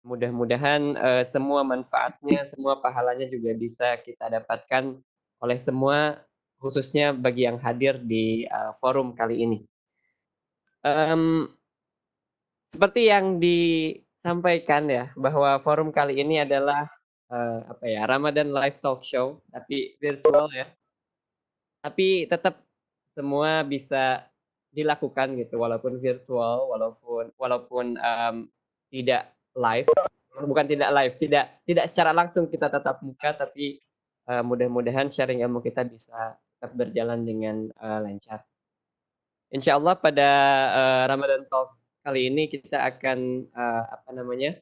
Mudah-mudahan semua manfaatnya, semua pahalanya juga bisa kita dapatkan oleh semua, khususnya bagi yang hadir di forum kali ini. Mmm, Seperti yang disampaikan ya, bahwa forum kali ini adalah, apa ya, Ramadan Live Talk Show, tapi virtual ya. Tapi tetap semua bisa dilakukan gitu, walaupun virtual, walaupun tidak live, bukan tidak live, tidak secara langsung kita tatap muka, tapi mudah-mudahan sharing ilmu kita bisa tetap berjalan dengan lancar. Insyaallah pada Ramadan Talk kali ini kita akan apa namanya,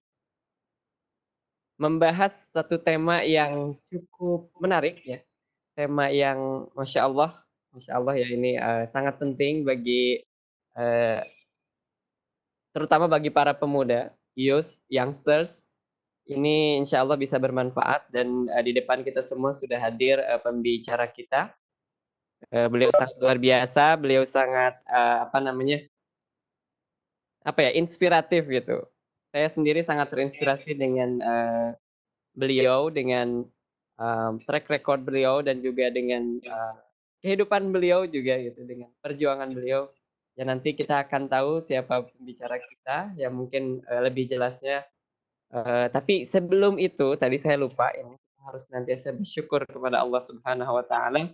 membahas satu tema yang cukup menarik ya, tema yang Masya Allah ya ini sangat penting bagi eee, terutama bagi para pemuda, youth, youngsters, ini insyaallah bisa bermanfaat dan di depan kita semua sudah hadir pembicara kita, beliau sangat luar biasa, beliau sangat apa namanya, apa ya, inspiratif gitu. Saya sendiri sangat terinspirasi dengan beliau, dengan track record beliau dan juga dengan kehidupan beliau juga gitu, dengan perjuangan beliau. Ya nanti kita akan tahu siapa pembicara kita yang mungkin lebih jelasnya, tapi sebelum itu tadi saya lupa ini, kita harus senantiasa bersyukur kepada Allah Subhanahu wa taala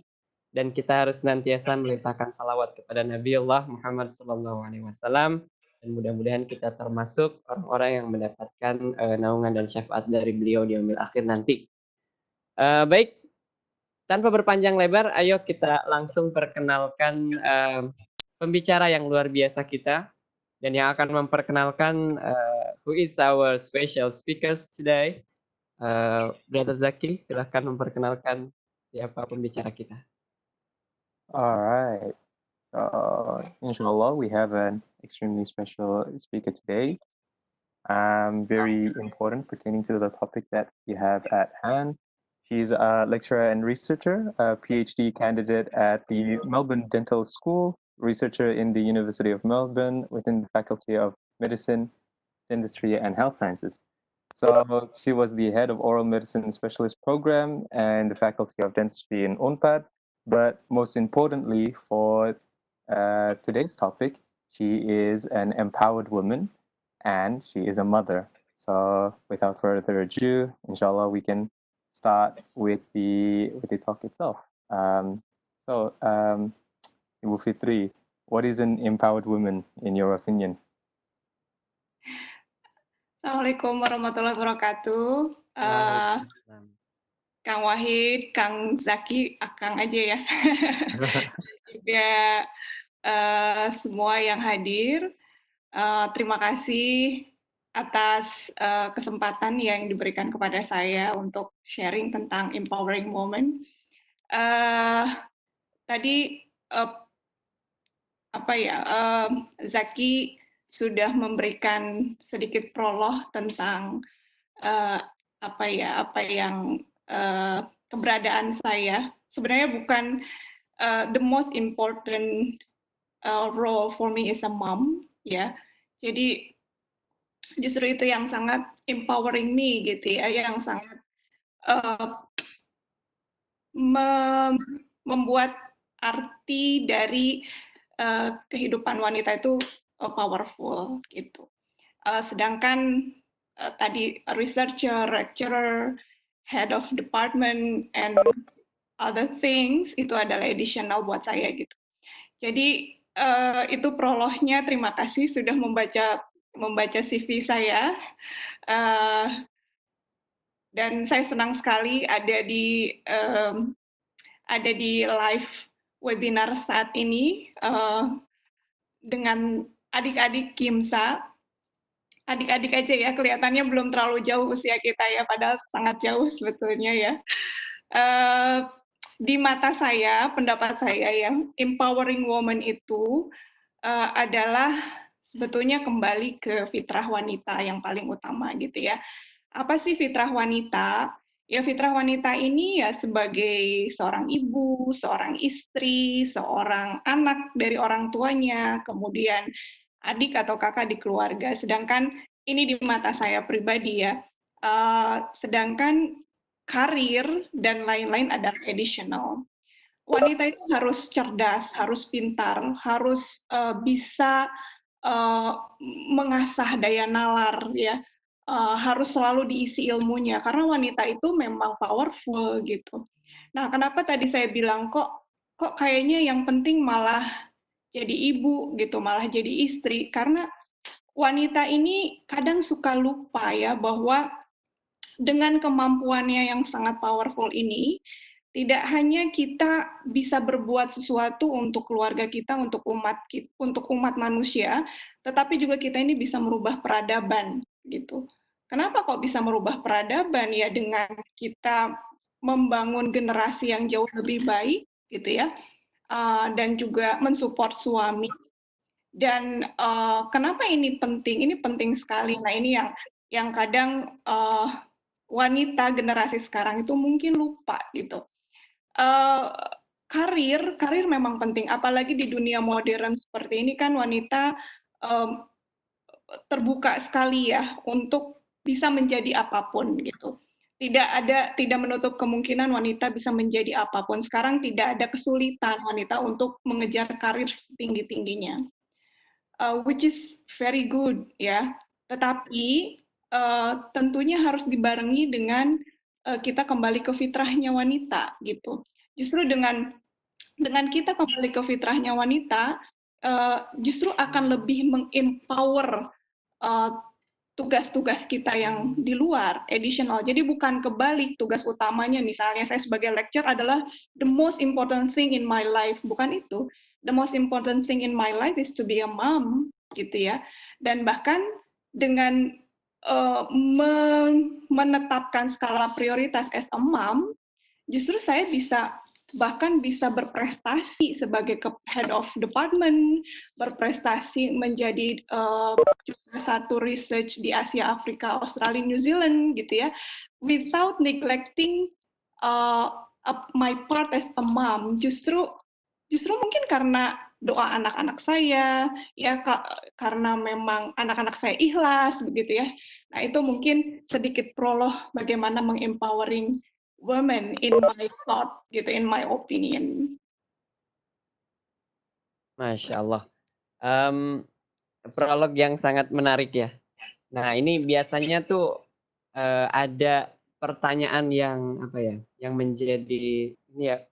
dan kita harus senantiasa melimpahkan salawat kepada Nabiullah Muhammad sallallahu alaihi wasallam dan mudah-mudahan kita termasuk orang-orang yang mendapatkan naungan dan syafaat dari beliau di yaumil akhir nanti. Baik, tanpa berpanjang lebar, ayo kita langsung perkenalkan pembicara yang luar biasa kita dan yang akan memperkenalkan who is our special speakers today. Brother Zaki, silahkan memperkenalkan siapa pembicara kita. All right. So, inshallah, we have an extremely special speaker today. Very important pertaining to the topic that we have at hand. She's a lecturer and researcher, a PhD candidate at the Melbourne Dental School, researcher in the University of Melbourne within the Faculty of Medicine, Dentistry, and Health Sciences. So she was the head of oral medicine specialist program and the Faculty of Dentistry in UNPAD. But most importantly, for today's topic, she is an empowered woman and she is a mother. So without further ado, inshallah, we can start with the talk itself. Ibu Fitri, what is an empowered woman in your opinion? Assalamualaikum warahmatullahi wabarakatuh. Kang Wahid, Kang Zaki, Akang aja ya. Juga semua yang hadir. Terima kasih atas kesempatan yang diberikan kepada saya untuk sharing tentang empowering woman. Tadi Zaki sudah memberikan sedikit prolog tentang keberadaan saya. Sebenarnya bukan the most important role for me is a mom, ya. Jadi justru itu yang sangat empowering me gitu ya, yang sangat membuat arti dari kehidupan wanita itu powerful gitu. Sedangkan tadi researcher, lecturer, head of department and other things itu adalah additional buat saya gitu. Jadi itu prolognya. Terima kasih sudah membaca CV saya. Dan saya senang sekali ada di live webinar saat ini dengan adik-adik KIMSA. Adik-adik aja ya, kelihatannya belum terlalu jauh usia kita ya, padahal sangat jauh sebetulnya ya. Di mata saya, pendapat saya ya, empowering woman itu adalah sebetulnya kembali ke fitrah wanita yang paling utama gitu ya. Apa sih fitrah wanita? Ya fitrah wanita ini ya sebagai seorang ibu, seorang istri, seorang anak dari orang tuanya, kemudian adik atau kakak di keluarga. Sedangkan ini di mata saya pribadi ya. Sedangkan karir dan lain-lain adalah additional. Wanita itu harus cerdas, harus pintar, harus bisa uh, mengasah daya nalar ya. Harus selalu diisi ilmunya karena wanita itu memang powerful gitu. Nah, kenapa tadi saya bilang kok kayaknya yang penting malah jadi ibu gitu, malah jadi istri, karena wanita ini kadang suka lupa ya bahwa dengan kemampuannya yang sangat powerful ini, tidak hanya kita bisa berbuat sesuatu untuk keluarga kita, untuk umat manusia, tetapi juga kita ini bisa merubah peradaban gitu. Kenapa kok bisa merubah peradaban ya dengan kita membangun generasi yang jauh lebih baik gitu ya, dan juga mensupport suami. Dan kenapa ini penting? Ini penting sekali. Nah ini yang kadang wanita generasi sekarang itu mungkin lupa gitu. Uh, karir memang penting, apalagi di dunia modern seperti ini kan wanita um, terbuka sekali ya untuk bisa menjadi apapun gitu. Tidak menutup kemungkinan wanita bisa menjadi apapun. Sekarang tidak ada kesulitan wanita untuk mengejar karir setinggi-tingginya, which is very good ya. Tetapi tentunya harus dibarengi dengan kita kembali ke fitrahnya wanita gitu. Justru dengan kita kembali ke fitrahnya wanita, justru akan lebih mengempower tugas-tugas kita yang di luar, additional. Jadi bukan kebalik, tugas utamanya misalnya saya sebagai lecturer adalah the most important thing in my life, bukan itu. The most important thing in my life is to be a mom, gitu ya. Dan bahkan dengan menetapkan skala prioritas as a mom, justru saya bahkan bisa berprestasi sebagai head of department, berprestasi menjadi satu research di Asia, Afrika, Australia, New Zealand gitu ya, without neglecting my part as a mom. Justru mungkin karena doa anak-anak saya, ya karena memang anak-anak saya ikhlas begitu ya. Nah itu mungkin sedikit prolog bagaimana mengempowering women in my thought gitu, in my opinion. Masya Allah. Prolog yang sangat menarik ya. Nah ini biasanya tuh ada pertanyaan yang apa ya, yang menjadi ini ya,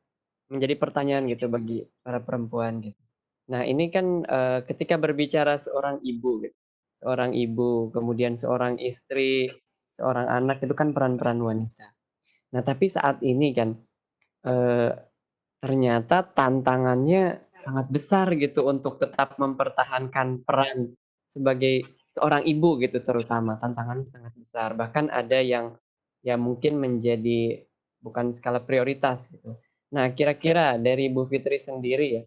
menjadi pertanyaan gitu bagi para perempuan gitu. Nah ini kan ketika berbicara seorang ibu gitu, seorang ibu, kemudian seorang istri, seorang anak itu kan peran-peran wanita. Nah tapi saat ini kan eh, ternyata tantangannya sangat besar gitu untuk tetap mempertahankan peran sebagai seorang ibu gitu, terutama tantangannya sangat besar. Bahkan ada yang ya mungkin menjadi bukan skala prioritas gitu. Nah, kira-kira dari Bu Fitri sendiri ya,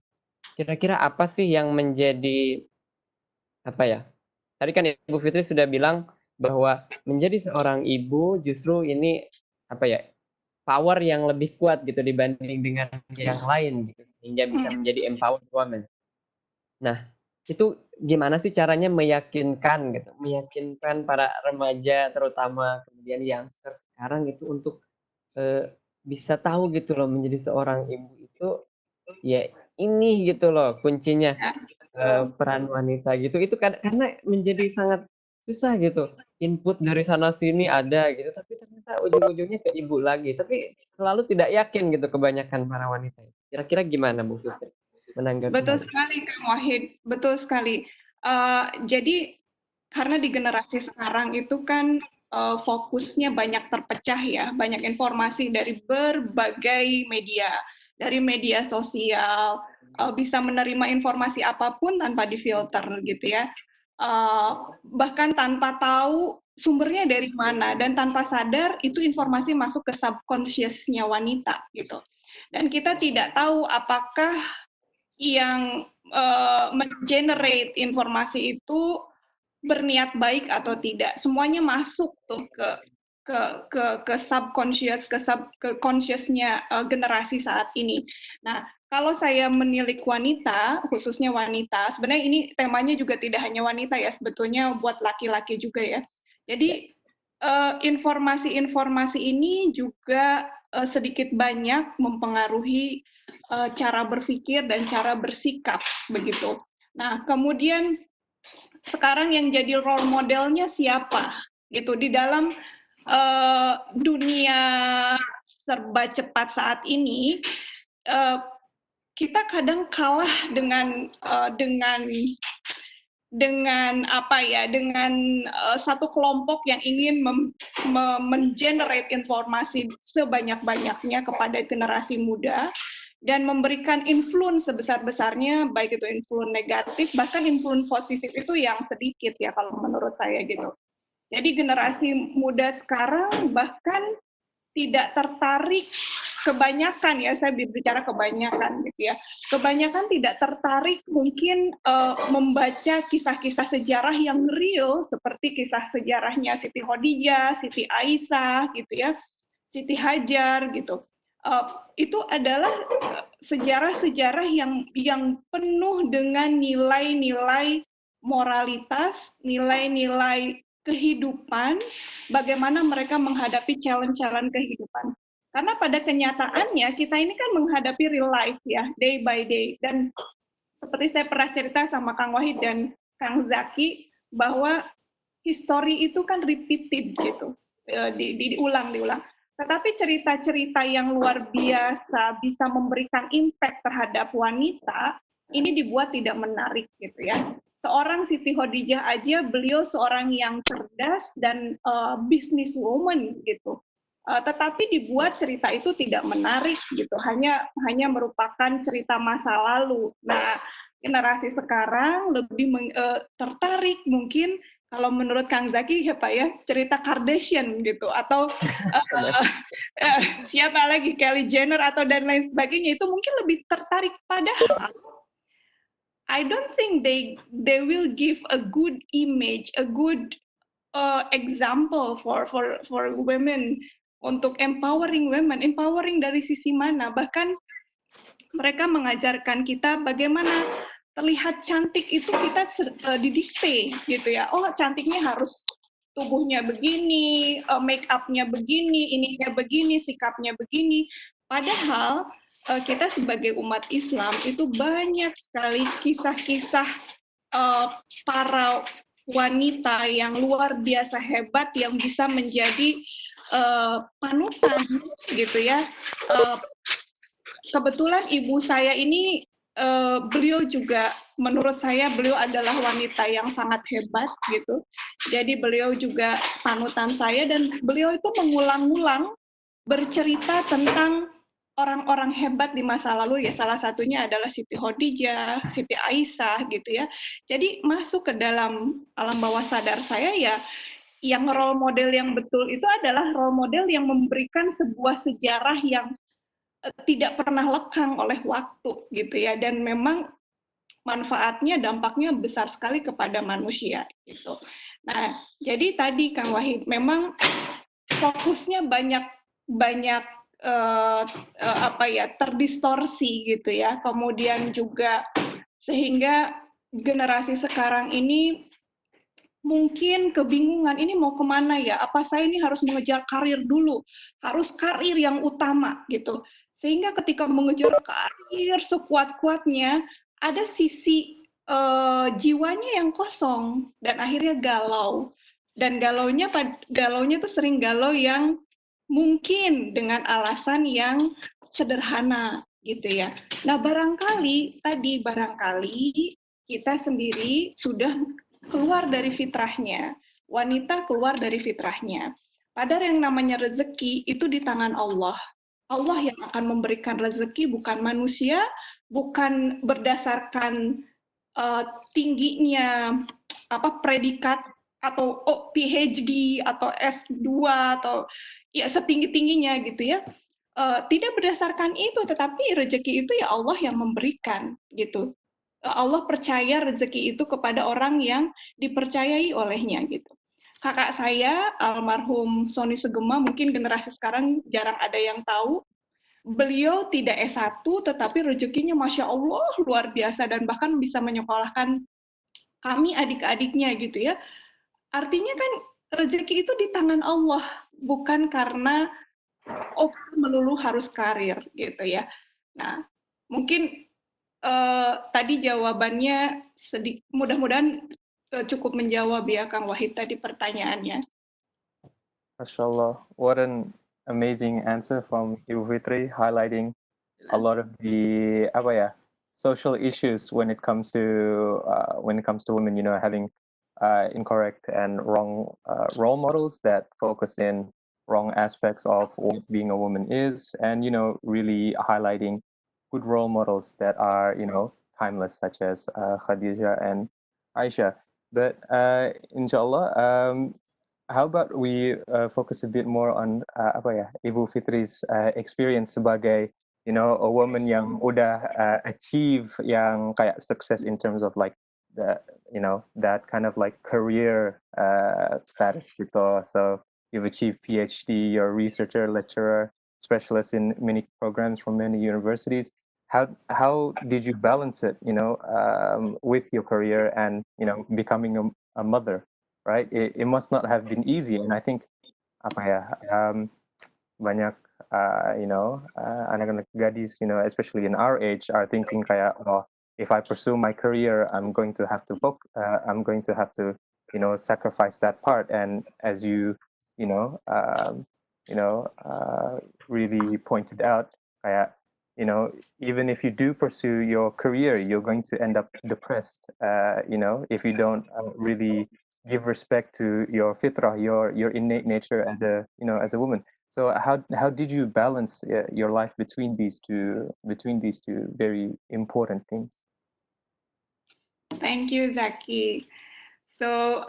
kira-kira apa sih yang menjadi apa ya? Tadi kan Ibu Fitri sudah bilang bahwa menjadi seorang ibu justru ini apa ya? Power yang lebih kuat gitu dibanding dengan yang lain gitu, sehingga bisa menjadi empowered woman. Nah, itu gimana sih caranya meyakinkan gitu, meyakinkan para remaja terutama kemudian youngster sekarang itu untuk bisa tahu gitu loh menjadi seorang ibu itu ya ini gitu loh kuncinya, peran wanita gitu. Itu karena menjadi sangat susah gitu, input dari sana sini ada gitu, tapi ternyata ujung-ujungnya ke ibu lagi, tapi selalu tidak yakin gitu kebanyakan para wanita. Kira-kira gimana Bu Fitri menanggapi Betul hal itu? sekali Kang Wahid, betul sekali. Jadi karena di generasi sekarang itu kan fokusnya banyak terpecah ya, banyak informasi dari berbagai media, dari media sosial, bisa menerima informasi apapun tanpa difilter gitu ya. Bahkan tanpa tahu sumbernya dari mana dan tanpa sadar itu informasi masuk ke subconsciousnya wanita gitu. Dan kita tidak tahu apakah yang mengenerate informasi itu berniat baik atau tidak. Semuanya masuk tuh ke subconscious, ke consciousnya generasi saat ini. Nah, kalau saya menilik wanita, khususnya wanita, sebenarnya ini temanya juga tidak hanya wanita ya, sebetulnya buat laki-laki juga ya. Jadi informasi-informasi ini juga sedikit banyak mempengaruhi cara berpikir dan cara bersikap begitu. Nah, kemudian sekarang yang jadi role modelnya siapa? Gitu di dalam dunia serba cepat saat ini, kita kadang kalah dengan apa ya, dengan satu kelompok yang ingin mengenerate informasi sebanyak-banyaknya kepada generasi muda dan memberikan influence sebesar-besarnya, baik itu influence negatif bahkan influence positif itu yang sedikit ya kalau menurut saya gitu. Jadi generasi muda sekarang bahkan tidak tertarik, kebanyakan ya, saya bicara kebanyakan gitu ya, kebanyakan tidak tertarik mungkin membaca kisah-kisah sejarah yang real seperti kisah sejarahnya Siti Khadijah, Siti Aisyah gitu ya, Siti Hajar gitu. Itu adalah sejarah-sejarah yang penuh dengan nilai-nilai moralitas, nilai-nilai kehidupan, bagaimana mereka menghadapi challenge-challenge kehidupan. Karena pada kenyataannya kita ini kan menghadapi real life ya, day by day. Dan seperti saya pernah cerita sama Kang Wahid dan Kang Zaki, bahwa history itu kan repeated gitu, diulang-diulang. Tetapi cerita-cerita yang luar biasa bisa memberikan impact terhadap wanita, ini dibuat tidak menarik gitu ya. Seorang Siti Khadijah aja, beliau seorang yang cerdas dan businesswoman gitu. Tetapi dibuat cerita itu tidak menarik gitu, hanya merupakan cerita masa lalu. Nah, generasi sekarang lebih tertarik mungkin kalau menurut Kang Zaki ya Pak ya, cerita Kardashian gitu, atau siapa lagi, Kylie Jenner atau dan lain sebagainya, itu mungkin lebih tertarik. Padahal I don't think they will give a good image, a good example for women, untuk empowering women. Empowering dari sisi mana? Bahkan mereka mengajarkan kita bagaimana terlihat cantik itu kita didikte gitu ya. Oh, cantiknya harus tubuhnya begini, make up-nya begini, ininya begini, sikapnya begini. Padahal kita sebagai umat Islam itu banyak sekali kisah-kisah para wanita yang luar biasa hebat yang bisa menjadi panutan gitu ya. Kebetulan ibu saya ini beliau juga, menurut saya beliau adalah wanita yang sangat hebat gitu. Jadi beliau juga panutan saya dan beliau itu mengulang-ulang bercerita tentang orang-orang hebat di masa lalu ya, salah satunya adalah Siti Khadijah, Siti Aisyah gitu ya. Jadi masuk ke dalam alam bawah sadar saya ya, yang role model yang betul itu adalah role model yang memberikan sebuah sejarah yang tidak pernah lekang oleh waktu gitu ya, dan memang manfaatnya, dampaknya besar sekali kepada manusia gitu. Nah, jadi tadi Kang Wahid memang fokusnya banyak apa ya, terdistorsi gitu ya. Kemudian juga sehingga generasi sekarang ini mungkin kebingungan, ini mau kemana ya? Apa saya ini harus mengejar karir dulu? Harus karir yang utama gitu. Sehingga ketika mengejar karir sekuat-kuatnya, ada sisi jiwanya yang kosong dan akhirnya galau. Dan galaunya tuh sering galau yang mungkin dengan alasan yang sederhana gitu ya. Nah, barangkali kita sendiri sudah keluar dari fitrahnya, wanita keluar dari fitrahnya. Padahal yang namanya rezeki itu di tangan Allah. Allah yang akan memberikan rezeki, bukan manusia, bukan berdasarkan tingginya predikat atau PhD atau S2 atau ya setinggi-tingginya gitu ya. Tidak berdasarkan itu, tetapi rezeki itu ya Allah yang memberikan gitu. Allah percaya rezeki itu kepada orang yang dipercayai olehnya gitu. Kakak saya almarhum Sony Sugema, mungkin generasi sekarang jarang ada yang tahu. beliau tidak S1 tetapi rezekinya Masya Allah luar biasa dan bahkan bisa menyekolahkan kami adik-adiknya gitu ya. Artinya kan rezeki itu di tangan Allah, bukan karena oh kita melulu harus karir gitu ya. Nah, mungkin tadi jawabannya mudah-mudahan cukup menjawab ya Kang Wahid tadi pertanyaannya. MashaAllah, what an amazing answer from Ibu Fitri, highlighting a lot of the apa ya, social issues when it comes to women, you know, having incorrect and wrong role models that focus in wrong aspects of what being a woman is, and you know, really highlighting good role models that are, you know, timeless, such as Khadijah and Aisha. But inshallah, how about we focus a bit more on apa ya, Ibu Fitri's experience sebagai, you know, a woman yang udah achieve yang kayak success in terms of like the, you know, that kind of like career status gitu. So you've achieved PhD, you're a researcher, lecturer, specialist in many programs from many universities. How did you balance it, you know, with your career and, you know, becoming a mother? Right? It must not have been easy, and I think apa ya, banyak you know, anak-anak gadis, you know, especially in our age, are thinking kayak, oh, if I pursue my career, I'm going to have to, you know, sacrifice that part. And as you know, really pointed out, kayak, you know, even if you do pursue your career, you're going to end up depressed. You know, if you don't really give respect to your fitrah, your innate nature as a, you know, as a woman. So how did you balance your life between these two very important things? Thank you Zaki. So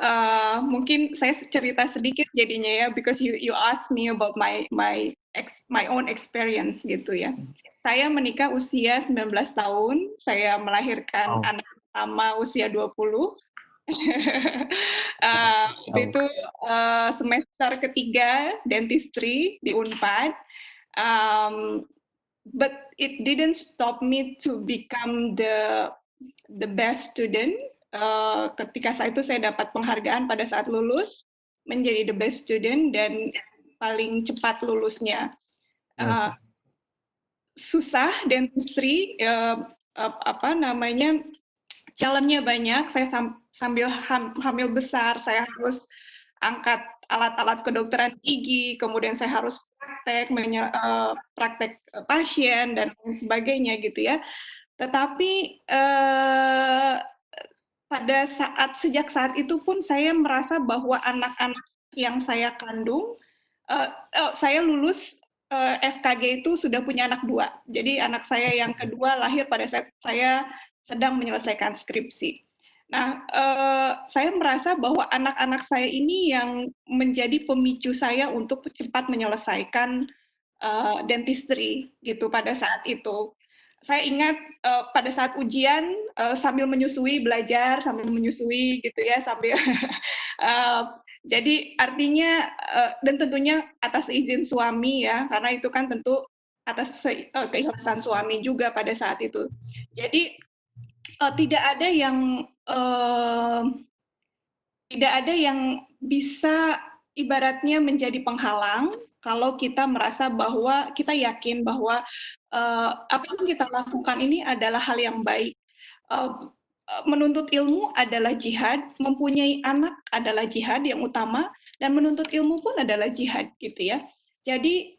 mungkin saya cerita sedikit jadinya ya, because you asked me about my own experience gitu ya. Saya menikah usia 19 tahun, saya melahirkan anak pertama usia 20. Waktu itu semester ketiga dentistry di Unpad. But it didn't stop me to become the best student. Ketika saat itu saya dapat penghargaan pada saat lulus menjadi the best student dan paling cepat lulusnya. Susah dentistry, apa namanya, challenge-nya banyak. Saya sambil hamil besar, saya harus angkat alat-alat kedokteran gigi, kemudian saya harus praktek pasien dan lain sebagainya gitu ya. Tetapi sejak saat itu pun saya merasa bahwa anak-anak yang saya kandung, saya lulus FKG itu sudah punya anak 2. Jadi anak saya yang kedua lahir pada saat saya sedang menyelesaikan skripsi. Nah, saya merasa bahwa anak-anak saya ini yang menjadi pemicu saya untuk cepat menyelesaikan dentistry gitu pada saat itu. Saya ingat pada saat ujian sambil menyusui, belajar sambil menyusui gitu ya, sambil jadi artinya dan tentunya atas izin suami ya, karena itu kan tentu atas keikhlasan suami juga pada saat itu. Jadi tidak ada yang bisa ibaratnya menjadi penghalang kalau kita merasa bahwa kita yakin bahwa apa yang kita lakukan ini adalah hal yang baik. Menuntut ilmu adalah jihad, mempunyai anak adalah jihad yang utama, dan menuntut ilmu pun adalah jihad gitu ya. Jadi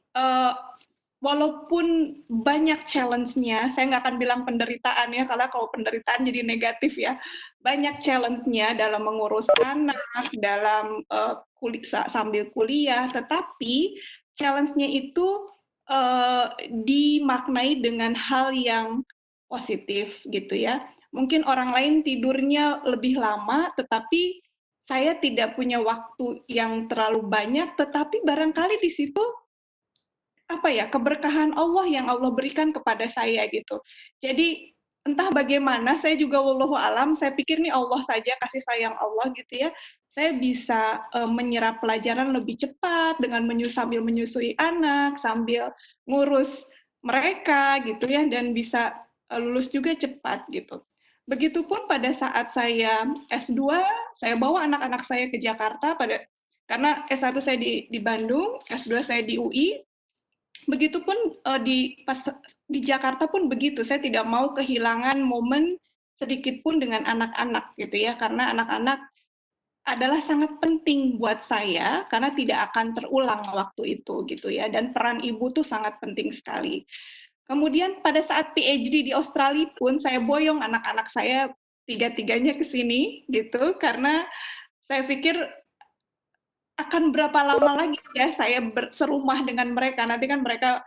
walaupun banyak challenge-nya, saya nggak akan bilang penderitaan ya, karena kalau penderitaan jadi negatif ya. Banyak challenge-nya dalam mengurus anak, dalam sambil kuliah, tetapi challenge-nya itu dimaknai dengan hal yang positif gitu ya. Mungkin orang lain tidurnya lebih lama, tetapi saya tidak punya waktu yang terlalu banyak, tetapi barangkali di situ apa ya, keberkahan Allah yang Allah berikan kepada saya gitu. Jadi entah bagaimana, saya juga wallahu alam, saya pikir nih Allah saja, kasih sayang Allah gitu ya. Saya bisa menyerap pelajaran lebih cepat dengan sambil menyusui anak, sambil ngurus mereka gitu ya, dan bisa lulus juga cepat gitu. Begitupun pada saat saya S2, saya bawa anak-anak saya ke Jakarta karena S1 saya di Bandung, S2 saya di UI. Begitupun pas di Jakarta pun begitu, saya tidak mau kehilangan momen sedikit pun dengan anak-anak gitu ya, karena anak-anak adalah sangat penting buat saya karena tidak akan terulang waktu itu gitu ya, dan peran ibu tuh sangat penting sekali. Kemudian pada saat PhD di Australia pun saya boyong anak-anak saya tiga-tiganya ke sini gitu, karena saya pikir akan berapa lama lagi ya saya serumah dengan mereka. Nanti kan mereka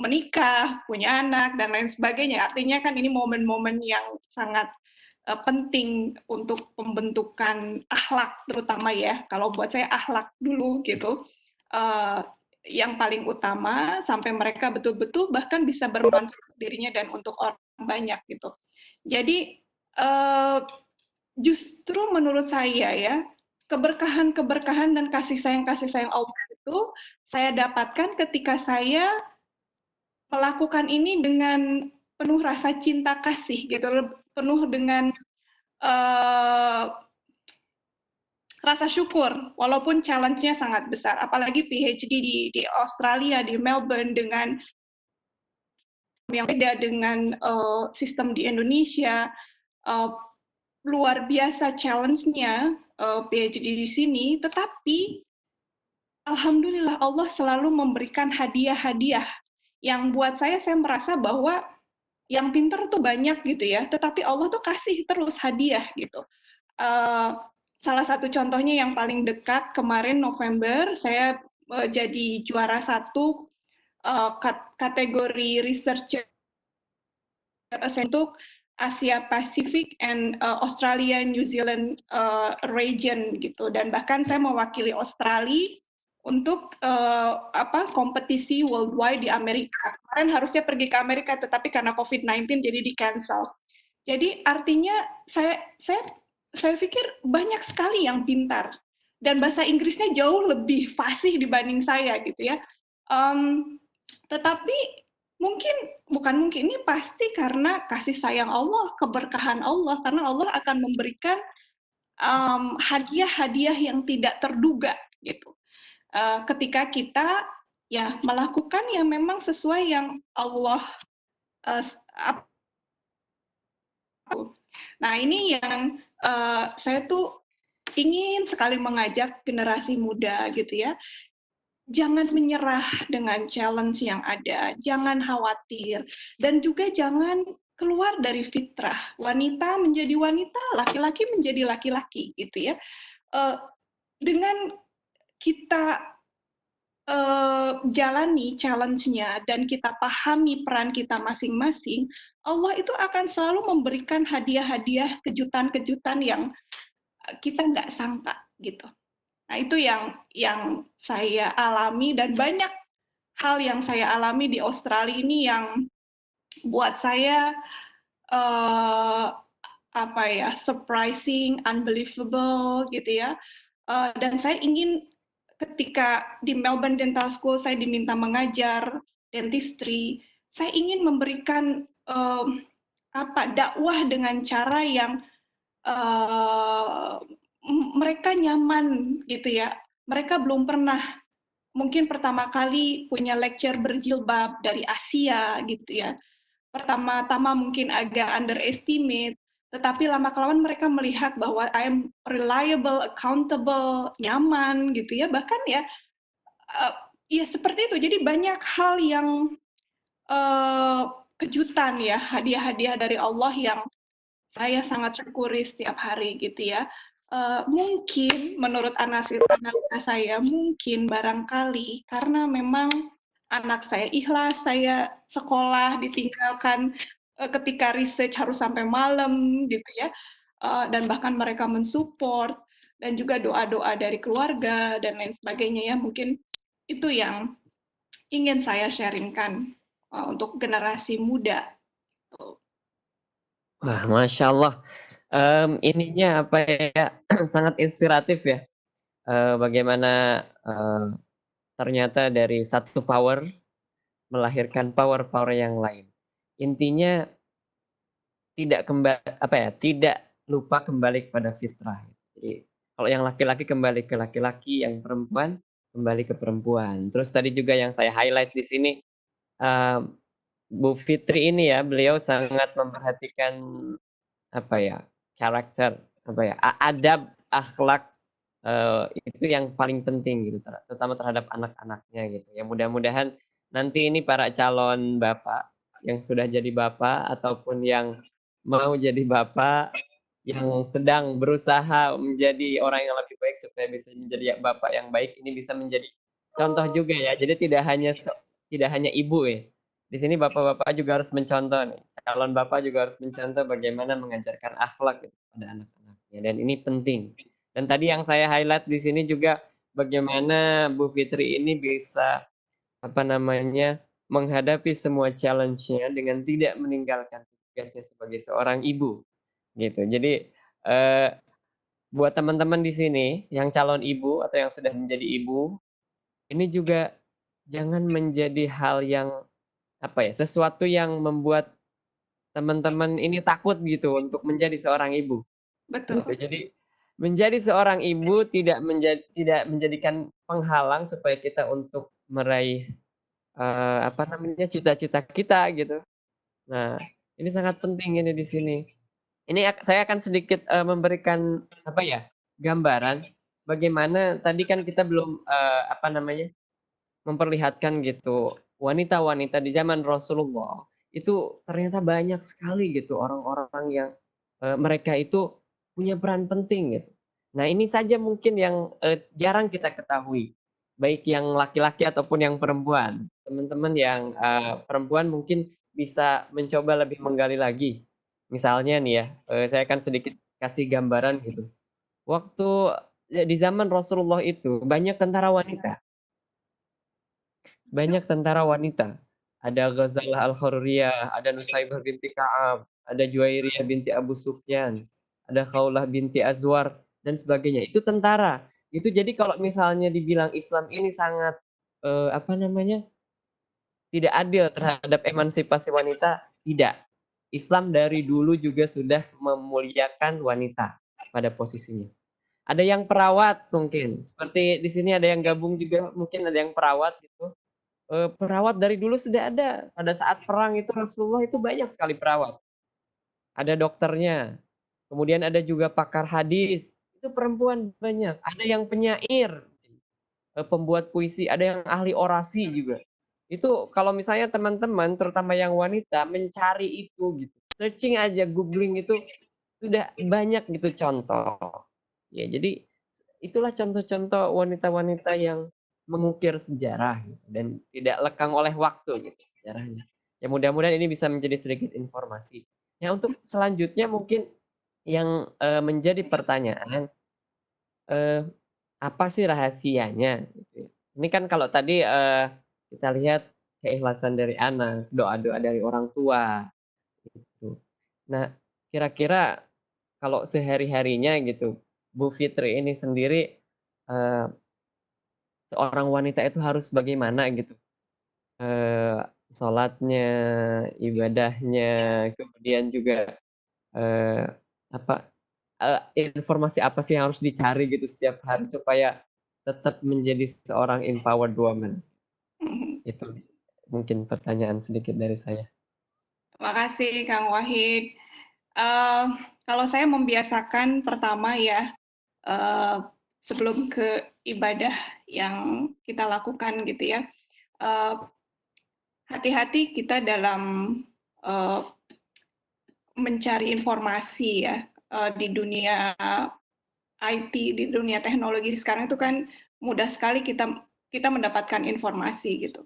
menikah, punya anak dan lain sebagainya. Artinya kan ini momen-momen yang sangat penting untuk pembentukan akhlak terutama ya. Kalau buat saya akhlak dulu gitu. Yang paling utama sampai mereka betul-betul bahkan bisa bermanfaat untuk dirinya dan untuk orang banyak gitu. Jadi justru menurut saya ya, keberkahan-keberkahan dan kasih sayang Allah itu saya dapatkan ketika saya melakukan ini dengan penuh rasa cinta kasih gitu, penuh dengan rasa syukur, walaupun challenge-nya sangat besar. Apalagi PhD di Australia, di Melbourne, dengan yang beda dengan sistem di Indonesia, luar biasa challenge-nya PhD di sini, tetapi alhamdulillah Allah selalu memberikan hadiah-hadiah yang buat saya merasa bahwa yang pinter tuh banyak gitu ya, tetapi Allah tuh kasih terus hadiah gitu. Salah satu contohnya yang paling dekat kemarin November, saya jadi juara 1 kategori researcher untuk Asia Pacific and Australia New Zealand region gitu, dan bahkan saya mewakili Australia untuk kompetisi worldwide di Amerika. Kemarin harusnya pergi ke Amerika tetapi karena COVID-19 jadi di cancel. Jadi artinya saya pikir banyak sekali yang pintar dan bahasa Inggrisnya jauh lebih fasih dibanding saya gitu ya. Tetapi ini pasti karena kasih sayang Allah, keberkahan Allah, karena Allah akan memberikan hadiah-hadiah yang tidak terduga gitu. Ketika kita ya melakukan yang memang sesuai yang Allah Nah, ini yang saya tuh ingin sekali mengajak generasi muda gitu ya. Jangan menyerah dengan challenge yang ada, jangan khawatir, dan juga jangan keluar dari fitrah. Wanita menjadi wanita, laki-laki menjadi laki-laki gitu ya. Dengan kita jalani challenge-nya dan kita pahami peran kita masing-masing, Allah itu akan selalu memberikan hadiah-hadiah, kejutan-kejutan yang kita nggak sangka gitu. Nah, itu yang saya alami, dan banyak hal yang saya alami di Australia ini yang buat saya surprising, unbelievable gitu ya. Dan saya ingin ketika di Melbourne Dental School saya diminta mengajar dentistry, saya ingin memberikan dakwah dengan cara yang mereka nyaman gitu ya. Mereka belum pernah mungkin pertama kali punya lecture berjilbab dari Asia gitu ya. Pertama-tama mungkin agak underestimate, tetapi lama-kelamaan mereka melihat bahwa I am reliable, accountable, nyaman gitu ya. Bahkan ya seperti itu. Jadi banyak hal yang kejutan ya, hadiah-hadiah dari Allah yang saya sangat syukuri setiap hari gitu ya. Mungkin menurut analisa saya, mungkin barangkali karena memang anak saya ikhlas, saya sekolah ditinggalkan ketika research harus sampai malam gitu ya, dan bahkan mereka mensupport, dan juga doa-doa dari keluarga dan lain sebagainya ya. Mungkin itu yang ingin saya sharingkan untuk generasi muda. Wah, Masya Allah. Ininya apa ya, sangat inspiratif ya. Bagaimana ternyata dari satu power melahirkan power-power yang lain. Intinya tidak lupa kembali kepada fitrah. Jadi kalau yang laki-laki kembali ke laki-laki, yang perempuan kembali ke perempuan. Terus tadi juga yang saya highlight di sini, eee, Bu Fitri ini ya, beliau sangat memperhatikan apa ya, karakter, apa ya, adab, akhlak, itu yang paling penting gitu, terutama terhadap anak-anaknya gitu. Ya mudah-mudahan nanti ini para calon bapak, yang sudah jadi bapak ataupun yang mau jadi bapak, yang sedang berusaha menjadi orang yang lebih baik supaya bisa menjadi bapak yang baik, ini bisa menjadi contoh juga ya. Jadi tidak hanya ibu ya. Di sini bapak-bapak juga harus mencontoh nih, calon bapak juga harus mencontoh bagaimana mengajarkan akhlak gitu pada anak-anaknya dan ini penting. Dan tadi yang saya highlight di sini juga bagaimana Bu Fitri ini bisa, apa namanya, menghadapi semua challenge-nya dengan tidak meninggalkan tugasnya sebagai seorang ibu, gitu. Jadi, eee, buat teman-teman di sini yang calon ibu atau yang sudah menjadi ibu, ini juga jangan menjadi hal yang, apa ya, sesuatu yang membuat teman-teman ini takut gitu untuk menjadi seorang ibu, gitu. Betul. Jadi, menjadi seorang ibu tidak menjadikan penghalang supaya kita untuk meraih, apa namanya, cita-cita kita gitu. Nah, ini sangat penting ini di sini. Ini saya akan sedikit, memberikan apa ya, gambaran bagaimana tadi kan kita belum, apa namanya, memperlihatkan gitu, wanita-wanita di zaman Rasulullah, itu ternyata banyak sekali gitu orang-orang yang, mereka itu punya peran penting gitu. Nah ini saja mungkin yang, jarang kita ketahui, baik yang laki-laki ataupun yang perempuan. Teman-teman yang, perempuan mungkin bisa mencoba lebih menggali lagi. Misalnya nih ya, saya akan sedikit kasih gambaran gitu. Waktu, di zaman Rasulullah itu banyak tentara wanita. Banyak tentara wanita. Ada Ghazalah Al-Hurriyah, ada Nusaybah binti Ka'ab, ada Juwairiyah binti Abu Sufyan, ada Khawlah binti Azwar, dan sebagainya. Itu tentara. Itu jadi kalau misalnya dibilang Islam ini sangat, apa namanya, tidak adil terhadap emansipasi wanita, tidak. Islam dari dulu juga sudah memuliakan wanita pada posisinya. Ada yang perawat mungkin, seperti di sini ada yang gabung juga mungkin ada yang perawat gitu. Perawat dari dulu sudah ada, pada saat perang itu Rasulullah itu banyak sekali perawat, ada dokternya, kemudian ada juga pakar hadis, itu perempuan banyak, ada yang penyair, pembuat puisi, ada yang ahli orasi juga. Itu kalau misalnya teman-teman, terutama yang wanita mencari itu gitu, searching aja, googling itu sudah banyak gitu contoh. Ya jadi itulah contoh-contoh wanita-wanita yang mengukir sejarah gitu dan tidak lekang oleh waktu gitu sejarahnya. Ya mudah-mudahan ini bisa menjadi sedikit informasi. Ya untuk selanjutnya mungkin yang, menjadi pertanyaan, eee, apa sih rahasianya gitu ya. Ini kan kalau tadi, kita lihat keikhlasan dari anak, doa-doa dari orang tua gitu. Nah, kira-kira kalau sehari-harinya gitu, Bu Fitri ini sendiri, eee, seorang wanita itu harus bagaimana gitu, sholatnya, ibadahnya, kemudian juga, eee, apa, informasi apa sih yang harus dicari gitu setiap hari supaya tetap menjadi seorang empowered woman? Mhm. Itu mungkin pertanyaan sedikit dari saya. Makasih Kang Wahid. Eee, Kalau saya membiasakan pertama ya, eee, sebelum ke ibadah yang kita lakukan gitu ya, eee, hati-hati kita dalam, eee, mencari informasi ya, di dunia IT, di dunia teknologi sekarang itu kan mudah sekali kita kita mendapatkan informasi gitu.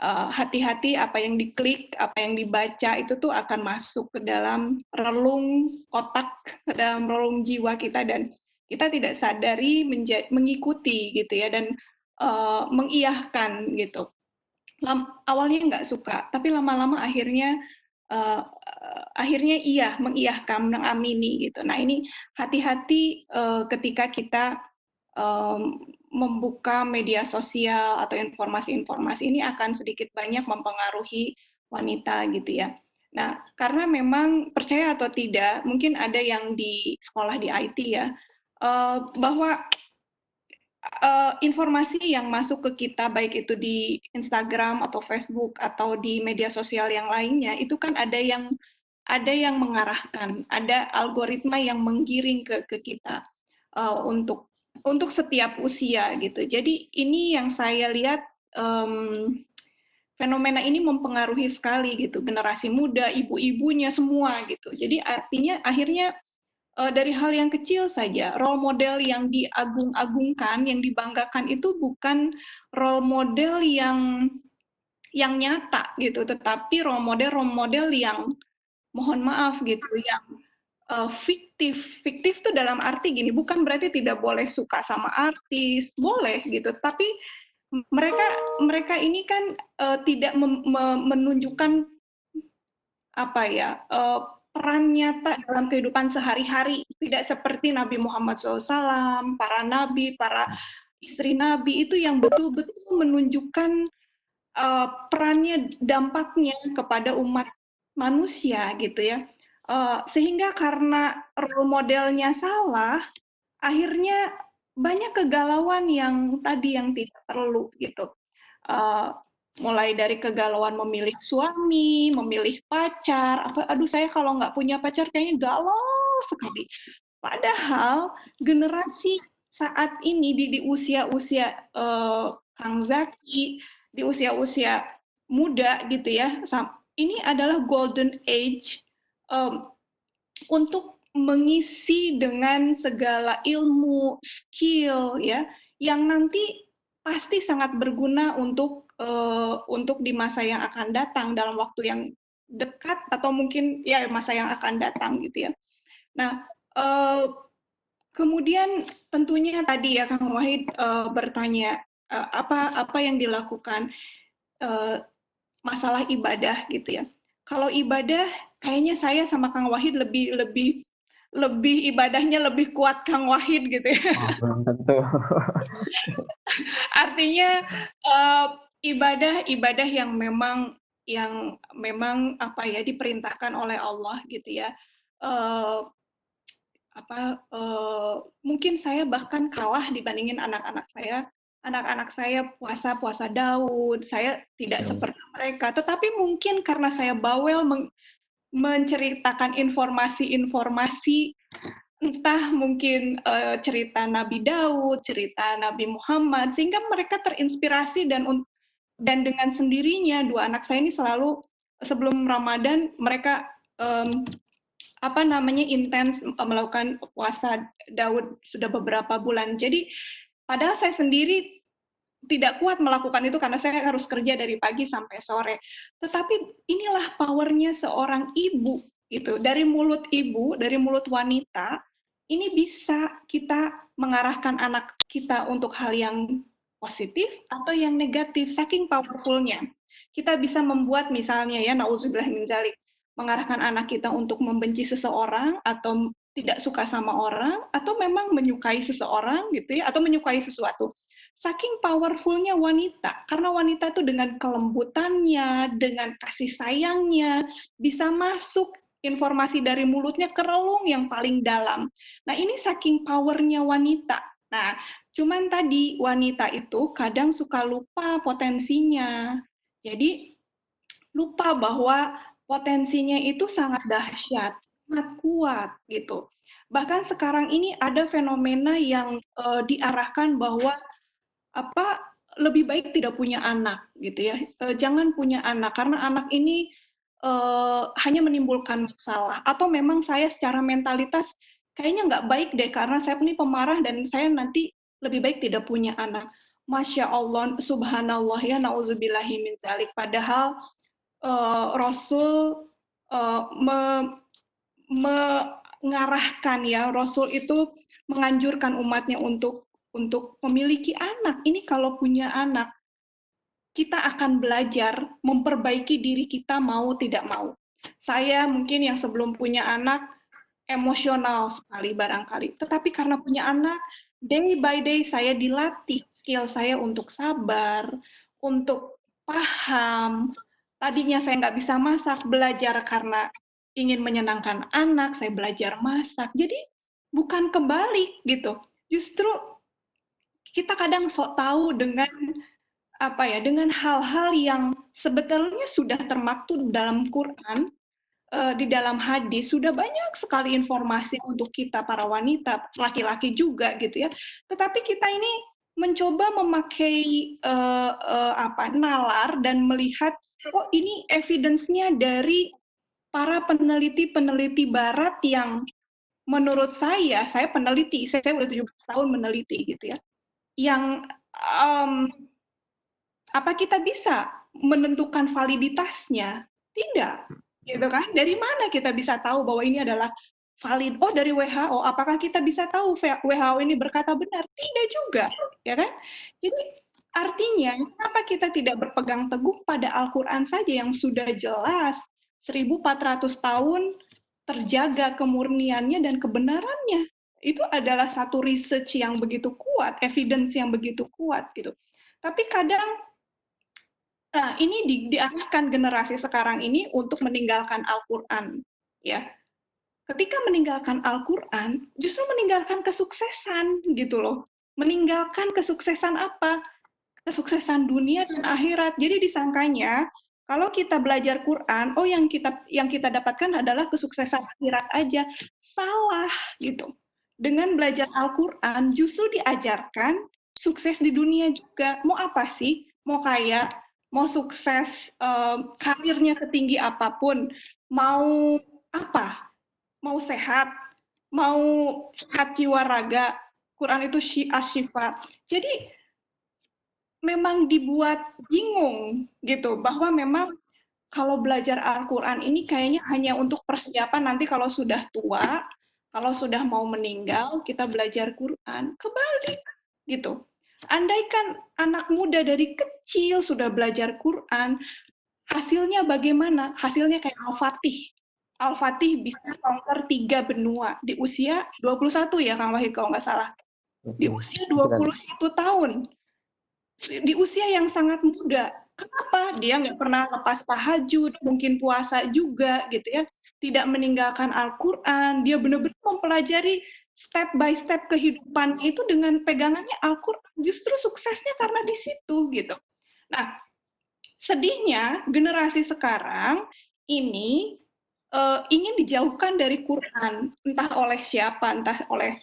Hati-hati apa yang diklik, apa yang dibaca itu tuh akan masuk ke dalam relung otak, ke dalam relung jiwa kita dan kita tidak sadari mengikuti gitu ya dan, mengiyahkan gitu. Awalnya nggak suka, tapi lama-lama akhirnya iya, mengiyahkan, mengamini gitu. Nah ini hati-hati, ketika kita, mmm, membuka media sosial atau informasi-informasi ini akan sedikit banyak mempengaruhi wanita gitu ya. Nah, karena memang percaya atau tidak, mungkin ada yang di sekolah di IT ya, bahwa informasi yang masuk ke kita baik itu di Instagram atau Facebook atau di media sosial yang lainnya itu kan ada yang mengarahkan, ada algoritma yang menggiring ke kita untuk setiap usia gitu. Jadi ini yang saya lihat fenomena ini mempengaruhi sekali gitu generasi muda, ibu-ibunya semua gitu. Jadi artinya akhirnya dari hal yang kecil saja, role model yang diagung-agungkan, yang dibanggakan itu bukan role model yang nyata gitu, tetapi role model yang mohon maaf gitu, yang fiktif. Fiktif tuh dalam arti gini, bukan berarti tidak boleh suka sama artis, boleh gitu, tapi mereka ini kan tidak menunjukkan apa ya, peran nyata dalam kehidupan sehari-hari, tidak seperti Nabi Muhammad SAW, para nabi, para istri nabi itu yang betul-betul menunjukkan perannya, dampaknya kepada umat manusia gitu ya. Sehingga karena role modelnya salah, akhirnya banyak kegalauan yang tadi yang tidak perlu gitu. Mulai dari kegalauan memilih suami, memilih pacar, aduh saya kalau nggak punya pacar kayaknya galau sekali. Padahal generasi saat ini di usia-usia Kang Zaki, di usia-usia muda gitu ya, ini adalah golden age untuk mengisi dengan segala ilmu, skill ya, yang nanti pasti sangat berguna untuk di masa yang akan datang, dalam waktu yang dekat atau mungkin ya masa yang akan datang gitu ya. Nah, kemudian tentunya tadi ya Kang Wahid bertanya apa yang dilakukan masalah ibadah gitu ya. Kalau ibadah kayaknya saya sama Kang Wahid lebih ibadahnya lebih kuat Kang Wahid gitu ya. Oh, belum tentu. Artinya ibadah yang memang apa ya diperintahkan oleh Allah gitu ya. Mungkin saya bahkan kalah dibandingin anak-anak saya. Anak-anak saya puasa Daud, saya tidak seperti mereka. Tetapi mungkin karena saya bawel menceritakan informasi-informasi, entah mungkin cerita Nabi Daud, cerita Nabi Muhammad, sehingga mereka terinspirasi dan dengan sendirinya dua anak saya ini selalu sebelum Ramadan mereka intens melakukan puasa Daud sudah beberapa bulan. Jadi padahal saya sendiri tidak kuat melakukan itu karena saya harus kerja dari pagi sampai sore. Tetapi inilah powernya seorang ibu gitu. Dari mulut ibu, dari mulut wanita, ini bisa kita mengarahkan anak kita untuk hal yang positif atau yang negatif, saking powerfulnya. Kita bisa membuat misalnya ya, nauzubillah min dzalik, mengarahkan anak kita untuk membenci seseorang atau tidak suka sama orang atau memang menyukai seseorang gitu ya atau menyukai sesuatu. Saking powerfulnya wanita, karena wanita itu dengan kelembutannya, dengan kasih sayangnya bisa masuk informasi dari mulutnya ke relung yang paling dalam. Nah, ini saking powernya wanita. Nah, cuman tadi wanita itu kadang suka lupa potensinya. Jadi lupa bahwa potensinya itu sangat dahsyat, sangat kuat gitu. Bahkan sekarang ini ada fenomena yang diarahkan bahwa lebih baik tidak punya anak gitu ya. Jangan punya anak karena anak ini hanya menimbulkan masalah atau memang saya secara mentalitas kayaknya nggak baik deh karena saya ini pemarah dan saya nanti lebih baik tidak punya anak. Masya Allah, subhanallah ya, nauzubillahi min dzalik. Padahal Rasul mengarahkan ya, Rasul itu menganjurkan umatnya untuk memiliki anak. Ini kalau punya anak, kita akan belajar memperbaiki diri kita mau tidak mau. Saya mungkin yang sebelum punya anak emosional sekali barangkali, tetapi karena punya anak day by day saya dilatih skill saya untuk sabar, untuk paham. Tadinya saya nggak bisa masak, belajar karena ingin menyenangkan anak, saya belajar masak. Jadi bukan kebalik gitu. Justru kita kadang sok tahu dengan apa ya, dengan hal-hal yang sebetulnya sudah termaktub dalam Quran, di dalam hadis, sudah banyak sekali informasi untuk kita para wanita, laki-laki juga gitu ya. Tetapi kita ini mencoba memakai, nalar dan melihat, oh ini evidence-nya dari para peneliti-peneliti barat yang menurut saya peneliti, saya udah 17 tahun meneliti gitu ya, yang, mmm apa kita bisa menentukan validitasnya? Tidak, gitu kan. Dari mana kita bisa tahu bahwa ini adalah valid? Oh, dari WHO. Apakah kita bisa tahu WHO ini berkata benar? Tidak juga, ya kan? Jadi artinya kenapa kita tidak berpegang teguh pada Al-Quran saja yang sudah jelas 1400 tahun terjaga kemurniannya dan kebenarannya. Itu adalah satu research yang begitu kuat, evidence yang begitu kuat gitu. Tapi kadang ini diarahkan generasi sekarang ini untuk meninggalkan Al-Quran, ya. Ketika meninggalkan Al-Quran, justru meninggalkan kesuksesan gitu loh. Meninggalkan kesuksesan apa? Kesuksesan dunia dan akhirat. Jadi disangkanya kalau kita belajar Quran, oh yang kita dapatkan adalah kesuksesan akhirat aja. Salah gitu. Dengan belajar Al-Quran justru diajarkan sukses di dunia juga. Mau apa sih? Mau kaya, mau sukses, karirnya setinggi apapun, mau apa? Mau sehat, mau sehat jiwa raga. Quran itu asyifa. Jadi memang dibuat bingung gitu bahwa memang kalau belajar Al-Quran ini kayaknya hanya untuk persiapan nanti kalau sudah tua, kalau sudah mau meninggal, kita belajar Quran. Kebalik gitu. Andaikan anak muda dari kecil sudah belajar Quran, hasilnya bagaimana? Hasilnya kayak Al-Fatih. Al-Fatih bisa conquer 3 benua di usia 21 ya Kang Wahid kalau nggak salah. Di usia 21 tahun. Di usia yang sangat muda. Kenapa? Dia nggak pernah lepas tahajud, mungkin puasa juga gitu ya. Tidak meninggalkan Al-Quran, dia benar-benar mempelajari step by step kehidupan itu dengan pegangannya Al-Quran. Justru suksesnya karena di situ gitu. Nah, sedihnya generasi sekarang ini ingin dijauhkan dari Quran, entah oleh siapa, entah oleh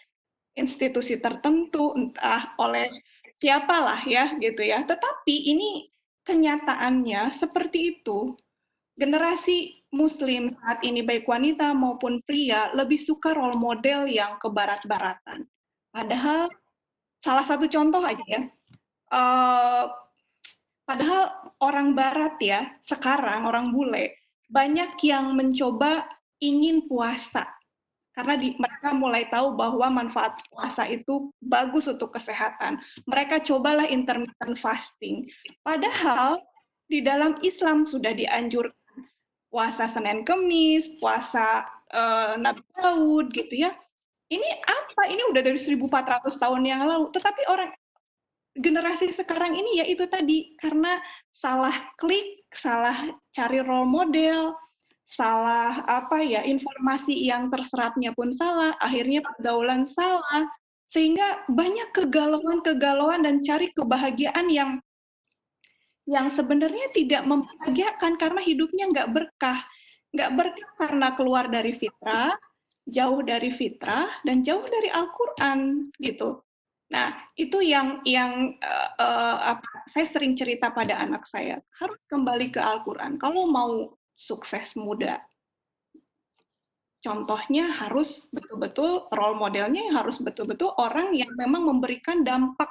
institusi tertentu, entah oleh siapalah ya gitu ya. Tetapi ini kenyataannya seperti itu. Generasi muslim saat ini baik wanita maupun pria lebih suka role model yang ke barat-baratan. Padahal salah satu contoh aja ya, padahal orang barat ya, sekarang orang bule, banyak yang mencoba ingin puasa karena mereka mulai tahu bahwa manfaat puasa itu bagus untuk kesehatan. Mereka cobalah intermittent fasting. Padahal di dalam Islam sudah dianjurkan puasa Senin Kemis, puasa Nabi Daud gitu ya. Ini apa? Ini udah dari 1400 tahun yang lalu. Tetapi orang generasi sekarang ini ya itu tadi karena salah klik, salah cari role model, salah informasi yang terserapnya pun salah, akhirnya pergaulan salah, sehingga banyak kegalauan-kegalauan dan cari kebahagiaan yang sebenarnya tidak membahagiakan karena hidupnya nggak berkah karena keluar dari fitrah, jauh dari fitrah dan jauh dari Al-Quran gitu. Nah itu yang saya sering cerita pada anak saya, harus kembali ke Al-Quran kalau mau sukses muda. Contohnya harus betul-betul role modelnya harus betul-betul orang yang memang memberikan dampak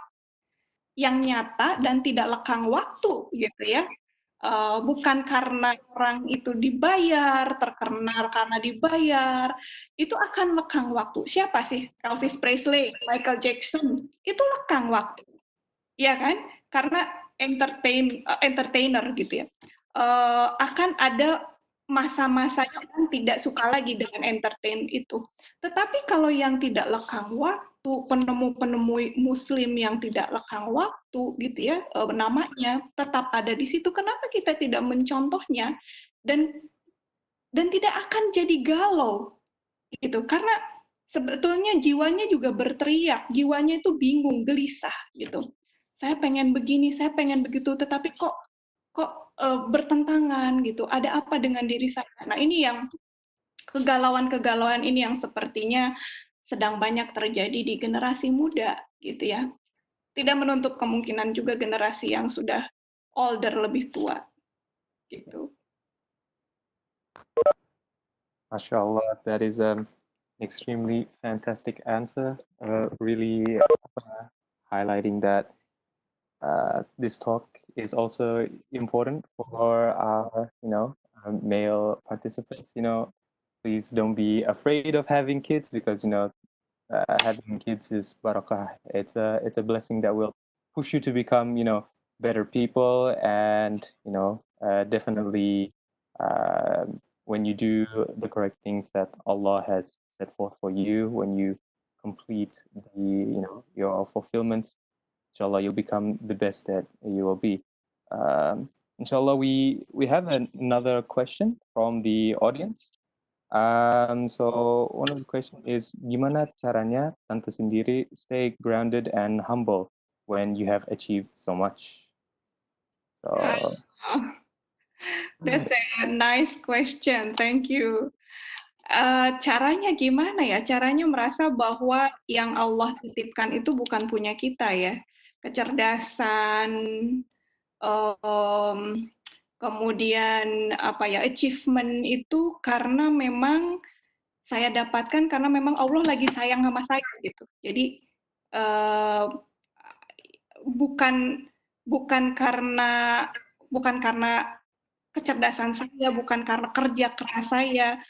yang nyata dan tidak lekang waktu gitu ya. Bukan karena orang itu dibayar, terkenal karena dibayar, itu akan lekang waktu. Siapa sih? Elvis Presley, Michael Jackson, itu lekang waktu. Ya kan? Karena entertainer gitu ya. Akan ada masa-masanya orang tidak suka lagi dengan entertain itu. Tetapi kalau yang tidak lekang waktu, waktu, penemu-penemu muslim yang tidak lekang waktu gitu ya, namanya tetap ada di situ. Kenapa kita tidak mencontohnya dan tidak akan jadi galau gitu. Karena sebetulnya jiwanya juga berteriak, jiwanya itu bingung, gelisah gitu. Saya pengen begini, saya pengen begitu, tetapi kok bertentangan gitu. Ada apa dengan diri saya? Nah, ini yang kegalauan-kegalauan ini yang sepertinya sedang banyak terjadi di generasi muda gitu ya. Tidak menutup kemungkinan juga generasi yang sudah older, lebih tua gitu. MashaAllah, that is an extremely fantastic answer. Really highlighting that this talk is also important for our, male participants. Please don't be afraid of having kids because having kids is barakah. It's a blessing that will push you to become better people, and definitely when you do the correct things that Allah has set forth for you, when you complete your fulfillments, inshallah you'll become the best that you will be. Inshallah, we have another question from the audience. So one of the question is, gimana caranya tante sendiri stay grounded and humble when you have achieved so much? So That's a nice question. Thank you. Caranya gimana ya? Caranya merasa bahwa yang Allah titipkan itu bukan punya kita ya. Kecerdasan, kemudian achievement itu karena memang saya dapatkan karena memang Allah lagi sayang sama saya gitu. Jadi bukan karena kecerdasan saya, bukan karena kerja keras saya.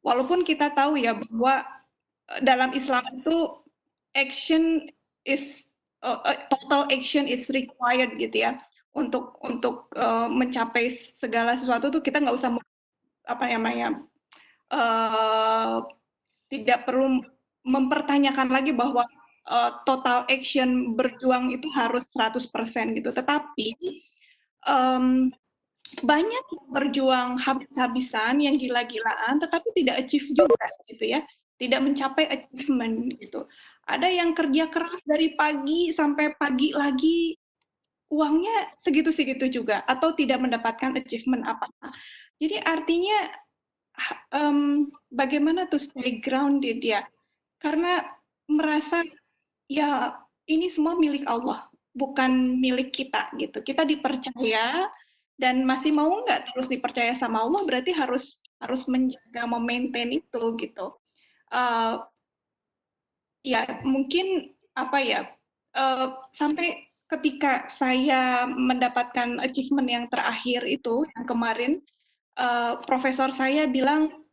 Walaupun kita tahu ya bahwa dalam Islam itu action is total action is required gitu ya. Untuk mencapai segala sesuatu tuh kita nggak usah tidak perlu mempertanyakan lagi bahwa total action berjuang itu harus 100% gitu. Tetapi banyak yang berjuang habis-habisan, yang gila-gilaan, tetapi tidak achieve juga gitu ya, tidak mencapai achievement gitu. Ada yang kerja keras dari pagi sampai pagi lagi, uangnya segitu-segitu juga, atau tidak mendapatkan achievement apa-apa. Jadi artinya bagaimana to stay grounded ya, karena merasa ya ini semua milik Allah, bukan milik kita gitu. Kita dipercaya dan masih mau nggak terus dipercaya sama Allah, berarti harus menjaga, memaintain itu gitu. Ya mungkin sampai ketika saya mendapatkan achievement yang terakhir itu yang kemarin, profesor saya bilang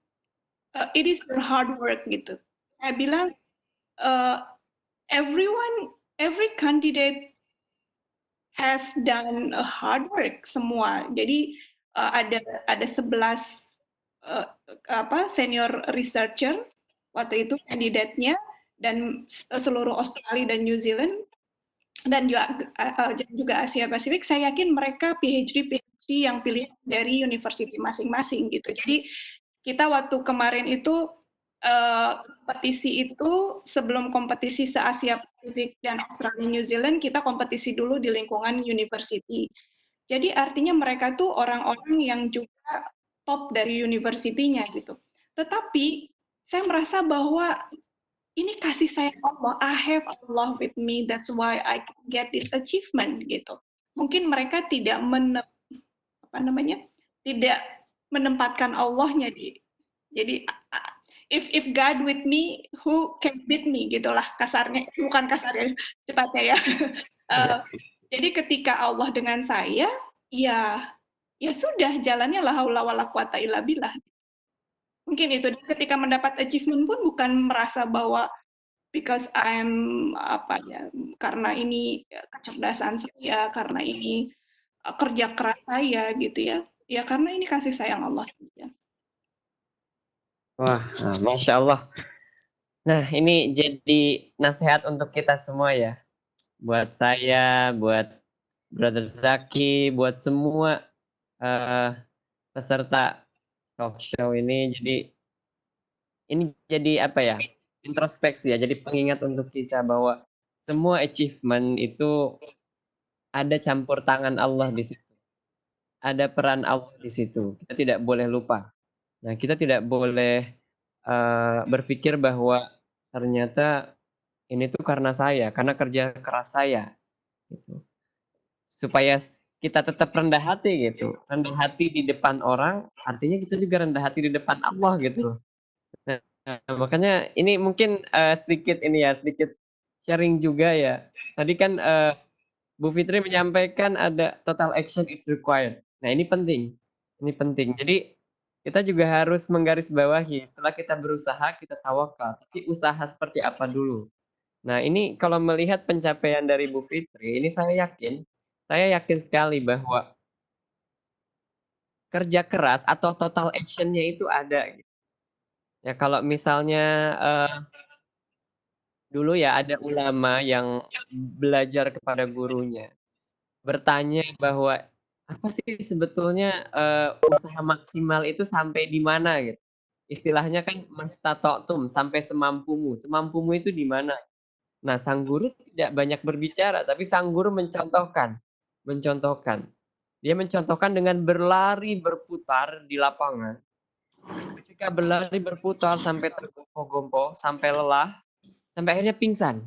it is your hard work gitu. Saya bilang every candidate has done a hard work semua. Jadi ada 11 senior researcher waktu itu kandidatnya, dan seluruh Australia dan New Zealand dan juga Asia Pasifik. Saya yakin mereka PhD yang pilih dari university masing-masing gitu. Jadi kita waktu kemarin itu kompetisi itu, sebelum kompetisi se-Asia Pasifik dan Australia New Zealand, kita kompetisi dulu di lingkungan university. Jadi artinya mereka tuh orang-orang yang juga top dari university-nya gitu. Tetapi saya merasa bahwa ini kasih sayang Allah, I have Allah with me, that's why I can get this achievement gitu. Mungkin mereka tidak tidak menempatkan Allahnya jadi if God with me, who can beat me gitulah kasarnya, bukan kasarnya, cepatnya ya. Jadi ketika Allah dengan saya, ya sudah, jalannya la haula wala quwata illa billah. Mungkin itu, ketika mendapat achievement pun bukan merasa bahwa because I'm karena ini kecerdasan saya, karena ini kerja keras saya gitu ya. Ya karena ini kasih sayang Allah. Wah, Masya Allah. Nah, ini jadi nasihat untuk kita semua ya. Buat saya, buat Brother Zaki, buat semua eh, peserta talk show ini. Jadi ini jadi apa ya? Introspeksi ya. Jadi pengingat untuk kita bahwa semua achievement itu ada campur tangan Allah di situ. Ada peran Allah di situ. Kita tidak boleh lupa. Nah, kita tidak boleh berpikir bahwa ternyata ini tuh karena saya, karena kerja keras saya, gitu. Supaya kita tetap rendah hati gitu. Rendah hati di depan orang, artinya kita juga rendah hati di depan Allah gitu loh. Nah, makanya ini mungkin sedikit ini ya, sedikit sharing juga ya. Tadi kan Bu Fitri menyampaikan ada total action is required. Nah, ini penting. Ini penting. Jadi kita juga harus menggarisbawahi setelah kita berusaha, kita tawakal. Tapi usaha seperti apa dulu? Nah, ini kalau melihat pencapaian dari Bu Fitri, ini saya yakin sekali bahwa kerja keras atau total action-nya itu ada gitu. Ya kalau misalnya dulu ya ada ulama yang belajar kepada gurunya, bertanya bahwa apa sih sebetulnya usaha maksimal itu sampai di mana gitu. Istilahnya kan mastata'tum, sampai semampumu. Semampumu itu di mana? Nah, sang guru tidak banyak berbicara, tapi sang guru mencontohkan. Mencontohkan. Dia mencontohkan dengan berlari berputar di lapangan. Ketika berlari berputar sampai tergompo-gompo, sampai lelah, sampai akhirnya pingsan.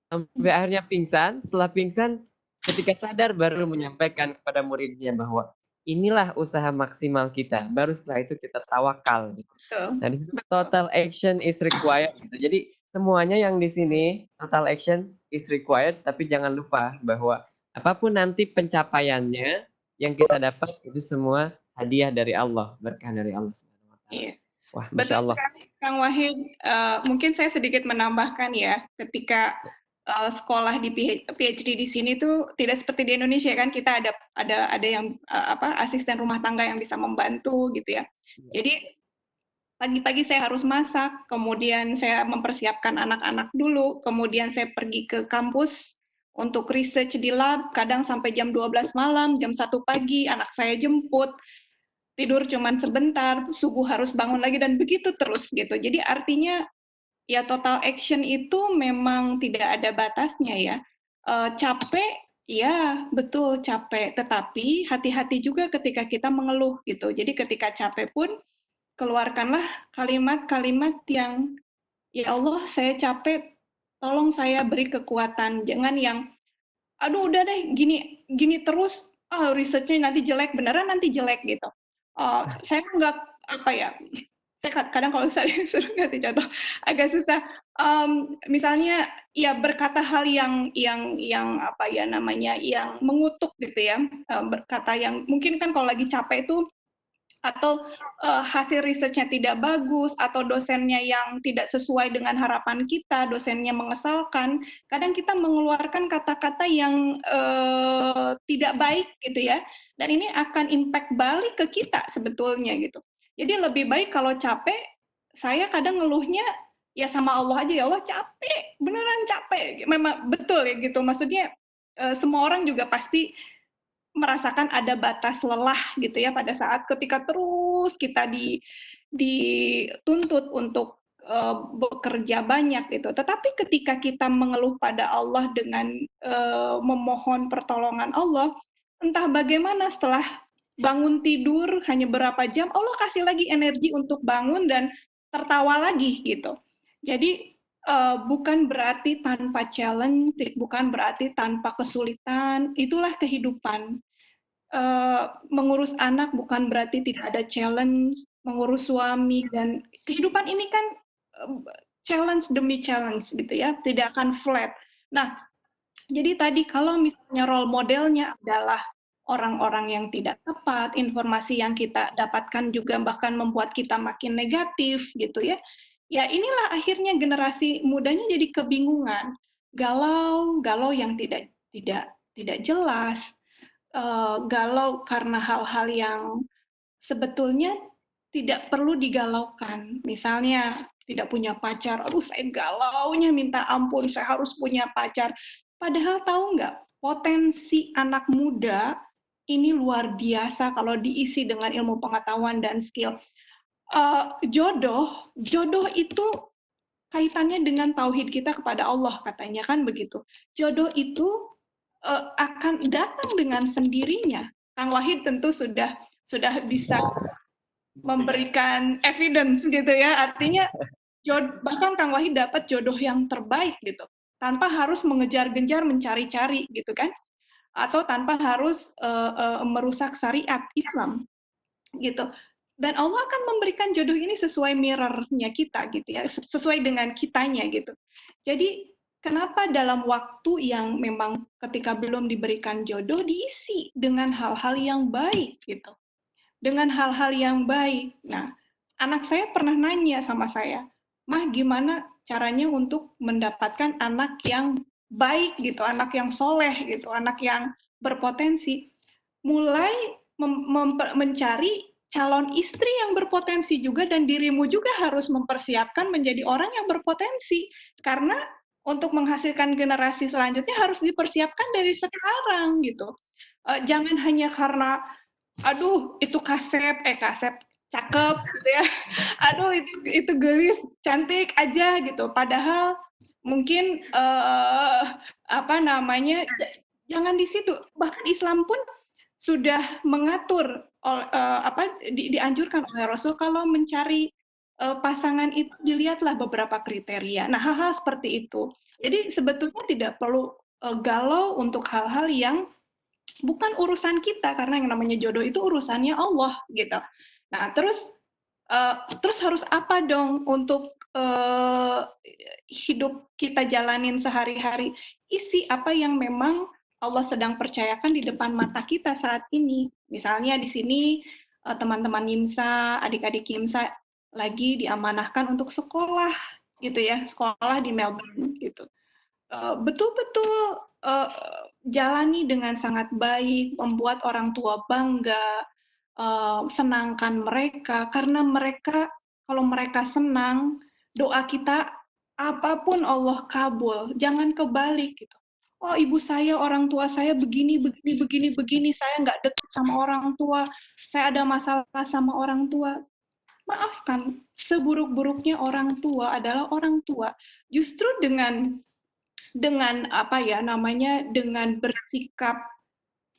Sampai akhirnya pingsan, setelah pingsan, ketika sadar baru menyampaikan kepada muridnya bahwa inilah usaha maksimal kita. Baru setelah itu kita tawakal. Betul. Nah, di situ total action is required gitu. Jadi semuanya yang di sini total action is required, tapi jangan lupa bahwa apapun nanti pencapaiannya yang kita dapat itu semua hadiah dari Allah, berkah dari Allah Subhanahu wa taala. Iya. Wah, Masya Betul Allah. sekali, Kang Wahid. Mungkin saya sedikit menambahkan ya, ketika sekolah di PhD di sini tuh tidak seperti di Indonesia kan, kita ada yang asisten rumah tangga yang bisa membantu gitu ya. Jadi pagi-pagi saya harus masak, kemudian saya mempersiapkan anak-anak dulu, kemudian saya pergi ke kampus untuk research di lab, kadang sampai jam 12 malam, jam 1 pagi, anak saya jemput, tidur cuman sebentar, subuh harus bangun lagi, dan begitu terus gitu. Jadi artinya ya total action itu memang tidak ada batasnya ya. Capek, ya betul capek, tetapi hati-hati juga ketika kita mengeluh gitu. Jadi ketika capek pun keluarkanlah kalimat-kalimat yang, "Ya Allah, saya capek, tolong saya beri kekuatan." Jangan yang, "Aduh udah deh gini gini terus, risetnya nanti jelek." Beneran nanti jelek gitu. Saya nggak apa ya, saya kadang kalau saya suruh ngasih contoh agak susah. Misalnya ya berkata hal yang apa ya namanya, yang mengutuk gitu ya, berkata yang mungkin kan kalau lagi capek itu atau hasil risetnya tidak bagus, atau dosennya yang tidak sesuai dengan harapan kita, dosennya mengesalkan, kadang kita mengeluarkan kata-kata yang tidak baik gitu ya, dan ini akan impact balik ke kita sebetulnya gitu. Jadi lebih baik kalau capek, saya kadang ngeluhnya ya sama Allah aja, "Ya Allah capek, beneran capek." Memang betul ya gitu, maksudnya semua orang juga pasti merasakan ada batas lelah gitu ya pada saat ketika terus kita dituntut untuk bekerja banyak gitu. Tetapi ketika kita mengeluh pada Allah dengan memohon pertolongan Allah, entah bagaimana setelah bangun tidur hanya berapa jam, Allah kasih lagi energi untuk bangun dan tertawa lagi gitu. Jadi bukan berarti tanpa challenge, bukan berarti tanpa kesulitan, itulah kehidupan. Mengurus anak bukan berarti tidak ada challenge, mengurus suami, dan kehidupan ini kan challenge demi challenge gitu ya, tidak akan flat. Nah, jadi tadi kalau misalnya role modelnya adalah orang-orang yang tidak tepat, informasi yang kita dapatkan juga bahkan membuat kita makin negatif gitu ya. Ya inilah akhirnya generasi mudanya jadi kebingungan, galau, galau yang tidak jelas, galau karena hal-hal yang sebetulnya tidak perlu digalaukan. Misalnya tidak punya pacar, aduh saya galaunya minta ampun, saya harus punya pacar. Padahal tahu nggak, potensi anak muda ini luar biasa kalau diisi dengan ilmu pengetahuan dan skill. Jodoh itu kaitannya dengan tauhid kita kepada Allah katanya kan begitu. Jodoh itu akan datang dengan sendirinya. Kang Wahid tentu sudah bisa memberikan evidence gitu ya. Artinya bahkan Kang Wahid dapat jodoh yang terbaik gitu. Tanpa harus mengejar-genjar mencari-cari gitu kan. Atau tanpa harus merusak syariat Islam gitu. Dan Allah akan memberikan jodoh ini sesuai mirror-nya kita gitu ya, sesuai dengan kitanya gitu. Jadi kenapa dalam waktu yang memang ketika belum diberikan jodoh diisi dengan hal-hal yang baik gitu. Dengan hal-hal yang baik. Nah, anak saya pernah nanya sama saya, "Mah, gimana caranya untuk mendapatkan anak yang baik gitu, anak yang soleh gitu, anak yang berpotensi?" Mulai mencari calon istri yang berpotensi juga dan dirimu juga harus mempersiapkan menjadi orang yang berpotensi. Karena untuk menghasilkan generasi selanjutnya harus dipersiapkan dari sekarang gitu. Jangan hanya karena aduh itu kasep cakep gitu ya. Aduh itu gelis cantik aja gitu. Padahal mungkin apa namanya jangan di situ. Bahkan Islam pun sudah mengatur dianjurkan oleh Rasul kalau mencari pasangan itu dilihatlah beberapa kriteria. Nah, hal-hal seperti itu. Jadi sebetulnya tidak perlu galau untuk hal-hal yang bukan urusan kita karena yang namanya jodoh itu urusannya Allah gitu. Nah, terus harus apa dong untuk hidup kita jalanin sehari-hari? Isi apa yang memang Allah sedang percayakan di depan mata kita saat ini. Misalnya di sini teman-teman YIMSA, adik-adik YIMSA lagi diamanahkan untuk sekolah gitu ya, sekolah di Melbourne gitu. Betul-betul jalani dengan sangat baik, membuat orang tua bangga, senangkan mereka, karena mereka kalau mereka senang, doa kita apapun Allah kabul, jangan kebalik gitu. Oh ibu saya, orang tua saya begini, begini, begini, begini, saya nggak dekat sama orang tua, saya ada masalah sama orang tua. Maafkan, seburuk-buruknya orang tua adalah orang tua. Justru dengan apa ya namanya, dengan bersikap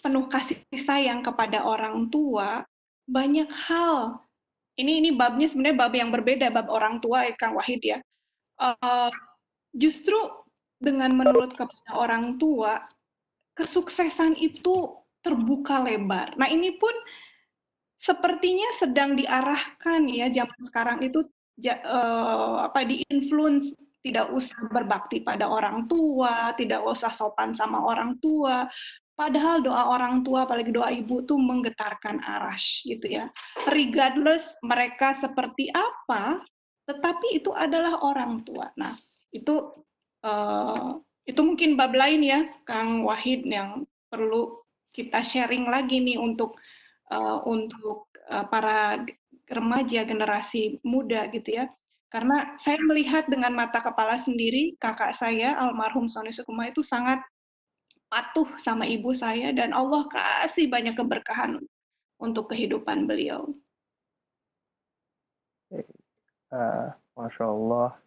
penuh kasih sayang kepada orang tua, banyak hal. Ini babnya sebenarnya bab yang berbeda, bab orang tua Kang Wahid ya. Uh, Justru dengan menurut kepada orang tua, kesuksesan itu terbuka lebar. Nah ini pun sepertinya sedang diarahkan ya zaman sekarang itu diinfluence tidak usah berbakti pada orang tua, tidak usah sopan sama orang tua. Padahal doa orang tua, apalagi doa ibu tuh menggetarkan arash gitu ya. Regardless mereka seperti apa, tetapi itu adalah orang tua. Nah, itu mungkin bab lain ya, Kang Wahid yang perlu kita sharing lagi nih untuk para remaja generasi muda gitu ya. Karena saya melihat dengan mata kepala sendiri, kakak saya almarhum Sony Sukuma itu sangat patuh sama ibu saya dan Allah kasih banyak keberkahan untuk kehidupan beliau. MashaAllah,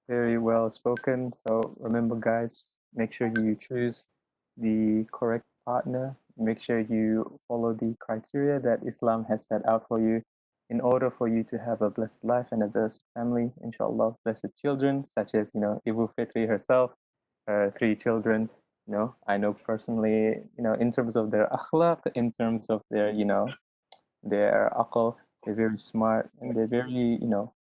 very well spoken. So remember guys, make sure you choose the correct partner. Make sure you follow the criteria that Islam has set out for you in order for you to have a blessed life and a blessed family, inshallah, blessed children, such as, Ibu Fitri herself, her 3 children. I know personally, in terms of their akhlaq, in terms of their, their aql, they're very smart and they're very,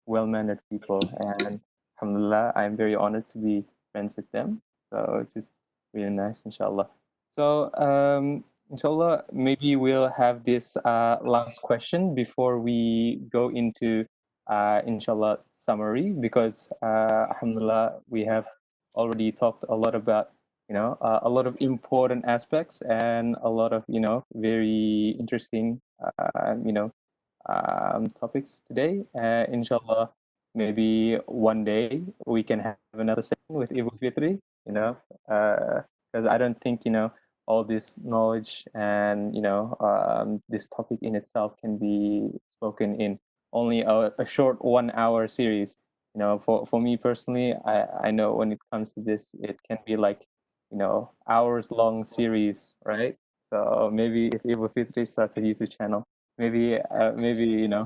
well-mannered people. And alhamdulillah, I'm very honored to be friends with them. So just really nice, inshallah. So, inshallah, maybe we'll have this last question before we go into, inshallah, summary, because, alhamdulillah, we have already talked a lot about, a lot of important aspects and a lot of, very interesting, topics today. Inshallah, maybe one day we can have another session with Ibu Fitri, because I don't think, all this knowledge and, this topic in itself can be spoken in only a short 1 hour series. For me personally, I know when it comes to this, it can be like, hours long series, right? So maybe if Ibu Fitri starts a YouTube channel, maybe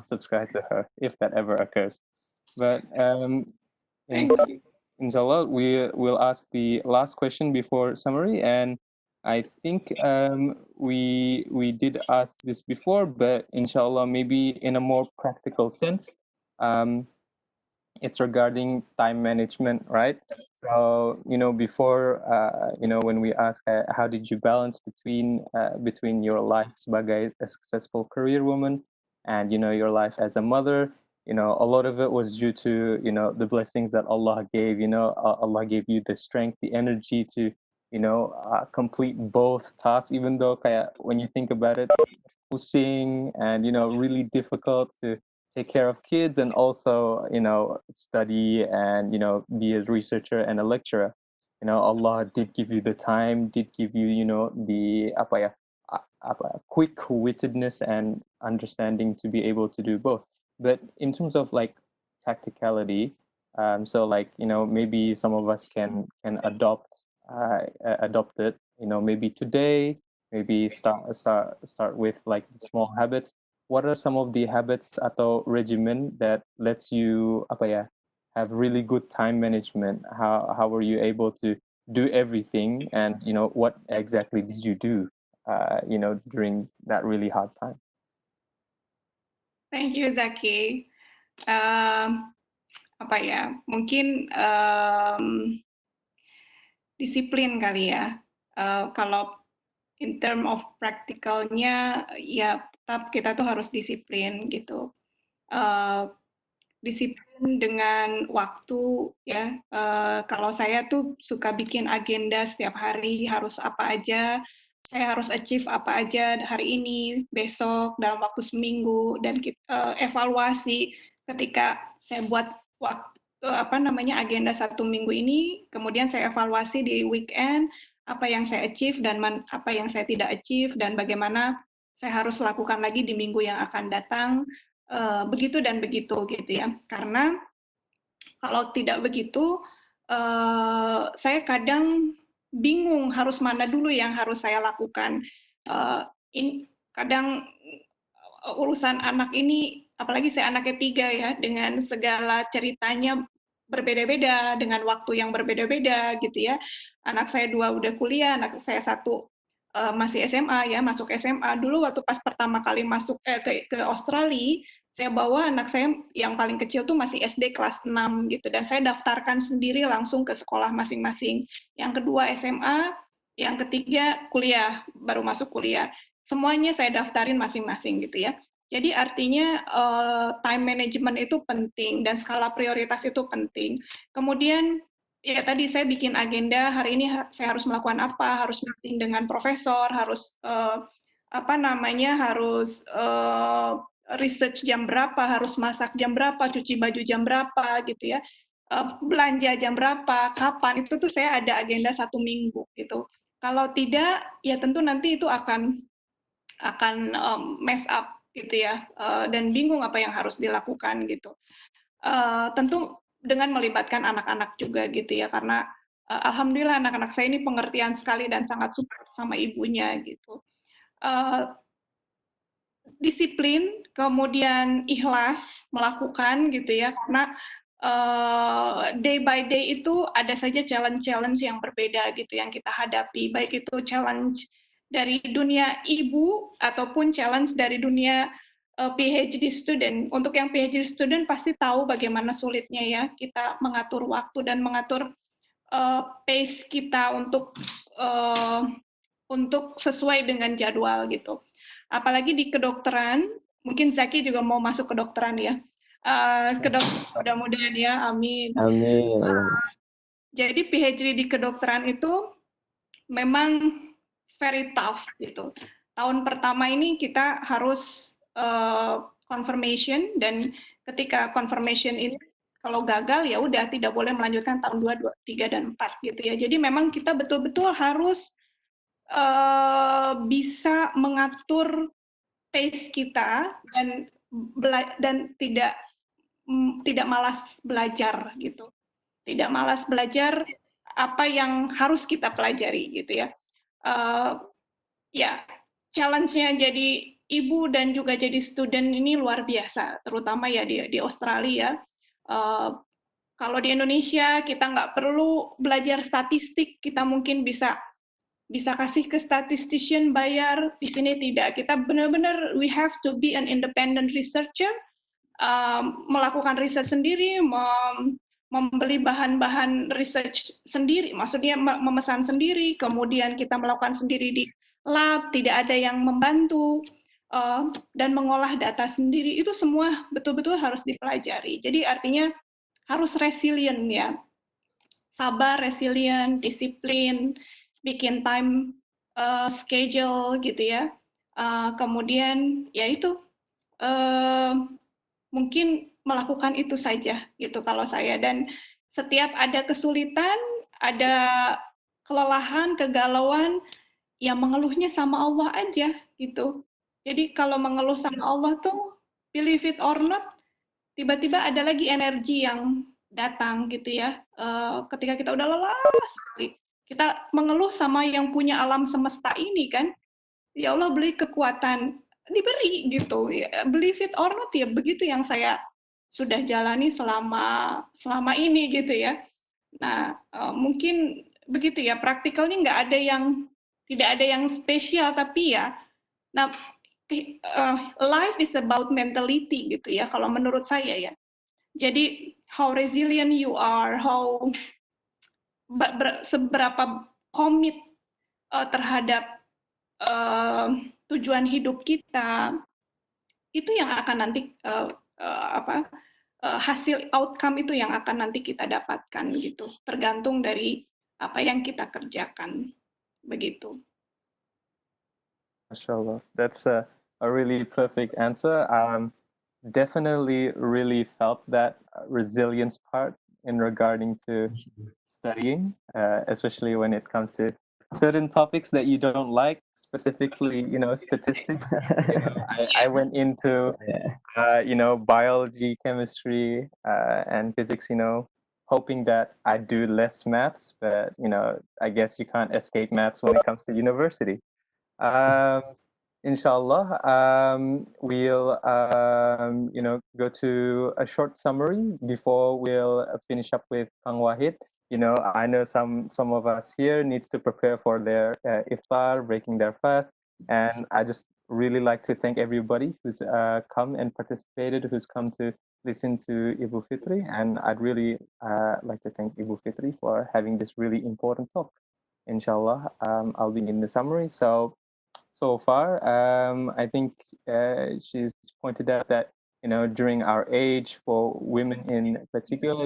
subscribe to her if that ever occurs. But in, Thank you. inshallah, we will ask the last question before summary, and I think we did ask this before, but inshallah, maybe in a more practical sense. It's regarding time management, right? So, before, when we ask how did you balance between your life sebagai a successful career woman and, your life as a mother, a lot of it was due to, the blessings that Allah gave, Allah gave you the strength, the energy to, complete both tasks, even though when you think about it, pusing and, really difficult to take care of kids and also study and be a researcher and a lecturer. Allah did give you the time, did give you the quick wittedness and understanding to be able to do both. But in terms of like practicality, so like maybe some of us can adopt it, maybe today, maybe start with like small habits. What are some of the habits atau regimen that lets you have really good time management? How were you able to do everything, and what exactly did you do during that really hard time? Thank you, Zaki. Mungkin disiplin kali ya. Kalau in term of practicalnya, ya tetap kita tuh harus disiplin gitu. Disiplin dengan waktu ya. Kalau saya tuh suka bikin agenda setiap hari harus apa aja, saya harus achieve apa aja hari ini, besok, dalam waktu seminggu, dan evaluasi ketika saya buat agenda 1 minggu ini, kemudian saya evaluasi di weekend apa yang saya achieve dan apa yang saya tidak achieve dan bagaimana saya harus lakukan lagi di minggu yang akan datang. Begitu dan begitu gitu ya. Karena kalau tidak begitu, saya kadang bingung harus mana dulu yang harus saya lakukan. Kadang urusan anak ini, apalagi saya anak ketiga ya, dengan segala ceritanya berbeda-beda, dengan waktu yang berbeda-beda gitu ya. Anak saya 2 udah kuliah, anak saya 1 masih SMA ya, masuk SMA. Dulu waktu pas pertama kali masuk ke Australia, saya bawa anak saya yang paling kecil tuh masih SD kelas 6 gitu, dan saya daftarkan sendiri langsung ke sekolah masing-masing. Yang kedua SMA, yang ketiga kuliah, baru masuk kuliah. Semuanya saya daftarin masing-masing gitu ya. Jadi artinya time management itu penting dan skala prioritas itu penting. Kemudian ya tadi saya bikin agenda, hari ini saya harus melakukan apa, harus meeting dengan profesor, harus harus research jam berapa, harus masak jam berapa, cuci baju jam berapa gitu ya, belanja jam berapa, kapan, itu tuh saya ada agenda 1 minggu gitu. Kalau tidak, ya tentu nanti itu akan mess up gitu ya, dan bingung apa yang harus dilakukan gitu. Tentu dengan melibatkan anak-anak juga gitu ya, karena alhamdulillah anak-anak saya ini pengertian sekali dan sangat support sama ibunya gitu. Disiplin, kemudian ikhlas melakukan gitu ya, karena day by day itu ada saja challenge-challenge yang berbeda gitu yang kita hadapi, baik itu challenge dari dunia ibu ataupun challenge dari dunia PhD student. Untuk yang PhD student pasti tahu bagaimana sulitnya ya kita mengatur waktu dan mengatur pace kita untuk sesuai dengan jadwal gitu. Apalagi di kedokteran, mungkin Zaki juga mau masuk kedokteran ya. Mudah-mudahan ya, amin. Amin. Jadi PhD di kedokteran itu memang very tough gitu. Tahun pertama ini kita harus confirmation, dan ketika confirmation ini kalau gagal ya udah tidak boleh melanjutkan tahun 2, 3 dan 4 gitu ya. Jadi memang kita betul-betul harus bisa mengatur pace kita dan tidak malas belajar gitu. Tidak malas belajar apa yang harus kita pelajari gitu ya. Ya, challenge-nya jadi ibu dan juga jadi student ini luar biasa, terutama ya di Australia. Kalau di Indonesia kita nggak perlu belajar statistik, kita mungkin bisa kasih ke statistician bayar. Di sini tidak. Kita benar-benar we have to be an independent researcher, melakukan riset sendiri, membeli bahan-bahan research sendiri, maksudnya memesan sendiri, kemudian kita melakukan sendiri di lab, tidak ada yang membantu, dan mengolah data sendiri. Itu semua betul-betul harus dipelajari. Jadi artinya harus resilient ya, sabar, resilient, disiplin, bikin time schedule gitu ya. Kemudian ya itu mungkin melakukan itu saja gitu kalau saya. Dan setiap ada kesulitan, ada kelelahan, kegalauan, ya mengeluhnya sama Allah aja gitu. Jadi kalau mengeluh sama Allah tuh, believe it or not, tiba-tiba ada lagi energi yang datang gitu ya. Ketika kita udah lelah sekali, kita mengeluh sama yang punya alam semesta ini kan, ya Allah beri kekuatan, diberi gitu. Ya, believe it or not ya begitu yang saya sudah jalani selama ini gitu ya. Nah, mungkin begitu ya, praktikalnya tidak ada yang spesial, tapi ya, nah, life is about mentality gitu ya, kalau menurut saya ya. Jadi, how resilient you are, seberapa komit terhadap tujuan hidup kita, itu yang akan nanti hasil outcome itu yang akan nanti kita dapatkan gitu, tergantung dari apa yang kita kerjakan begitu. MashaAllah, that's a really perfect answer. Definitely really felt that resilience part in regarding to studying, especially when it comes to certain topics that you don't like, specifically, statistics. I went into, biology, chemistry, and physics, hoping that I do less maths, but, I guess you can't escape maths when it comes to university. Um, Inshallah, we'll go to a short summary before we'll finish up with Kang Wahid. I know some of us here needs to prepare for their iftar, breaking their fast, and I just really like to thank everybody who's come and participated, who's come to listen to Ibu Fitri, and I'd really like to thank Ibu Fitri for having this really important talk. Inshallah, I'll begin the summary. So far, I think she's pointed out that during our age, for women in particular,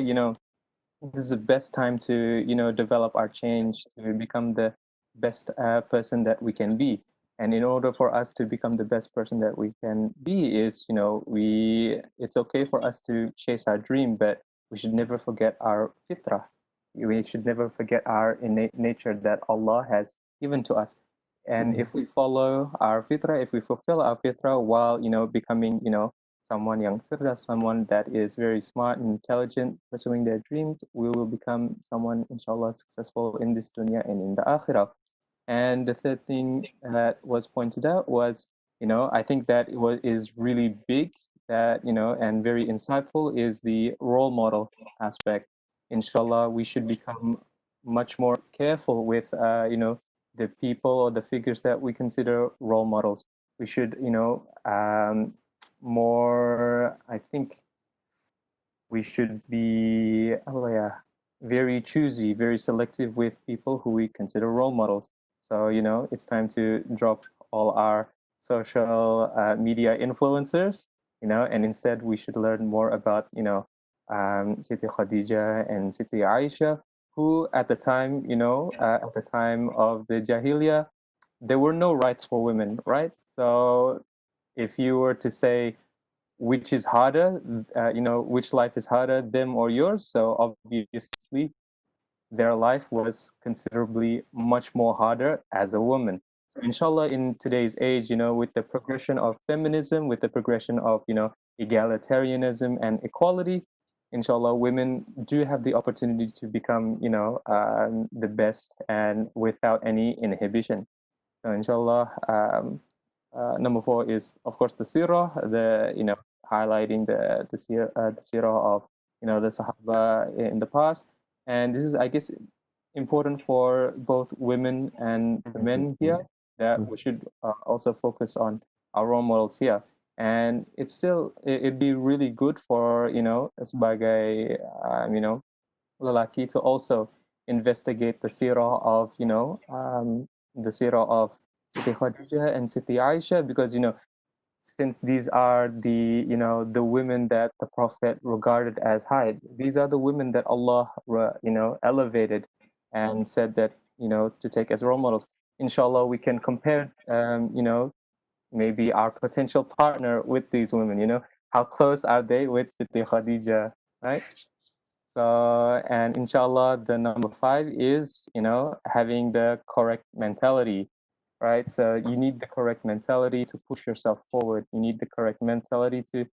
this is the best time to develop our change, to become the best person that we can be. And in order for us to become the best person that we can be, is it's okay for us to chase our dream, but we should never forget our fitrah. We should never forget our innate nature that Allah has given to us. And if we follow our fitrah, if we fulfill our fitrah while becoming someone young, someone that is very smart and intelligent, pursuing their dreams, we will become someone, inshallah, successful in this dunya and in the akhirah. And the third thing that was pointed out was, I think that is really big, that and very insightful, is the role model aspect. Inshallah, we should become much more careful with the people or the figures that we consider role models. We should more, I think we should be very choosy, very selective with people who we consider role models. So it's time to drop all our social media influencers, and instead we should learn more about Siti Khadijah and Siti Aisha, who at the time at the time of the Jahiliyyah, there were no rights for women, right? So if you were to say which is harder, which life is harder, them or yours. So obviously, their life was considerably much more harder as a woman. So inshallah, in today's age, with the progression of feminism, with the progression of, egalitarianism and equality, inshallah, women do have the opportunity to become, the best and without any inhibition. So inshallah, number 4 is of course the sirah, highlighting the sirah of the Sahaba in the past, and this is, I guess, important for both women and the men here, that we should also focus on our role models here. And it'd be really good for sebagai lelaki to also investigate the sirah of Siti Khadijah and Siti Aisha, because since these are the women that the Prophet regarded as high, these are the women that Allah elevated and said that to take as role models. Inshallah, we can compare maybe our potential partner with these women. How close are they with Siti Khadijah, right? So, and inshallah, the number 5 is, having the correct mentality, right? So you need the correct mentality to push yourself forward. You need the correct mentality to,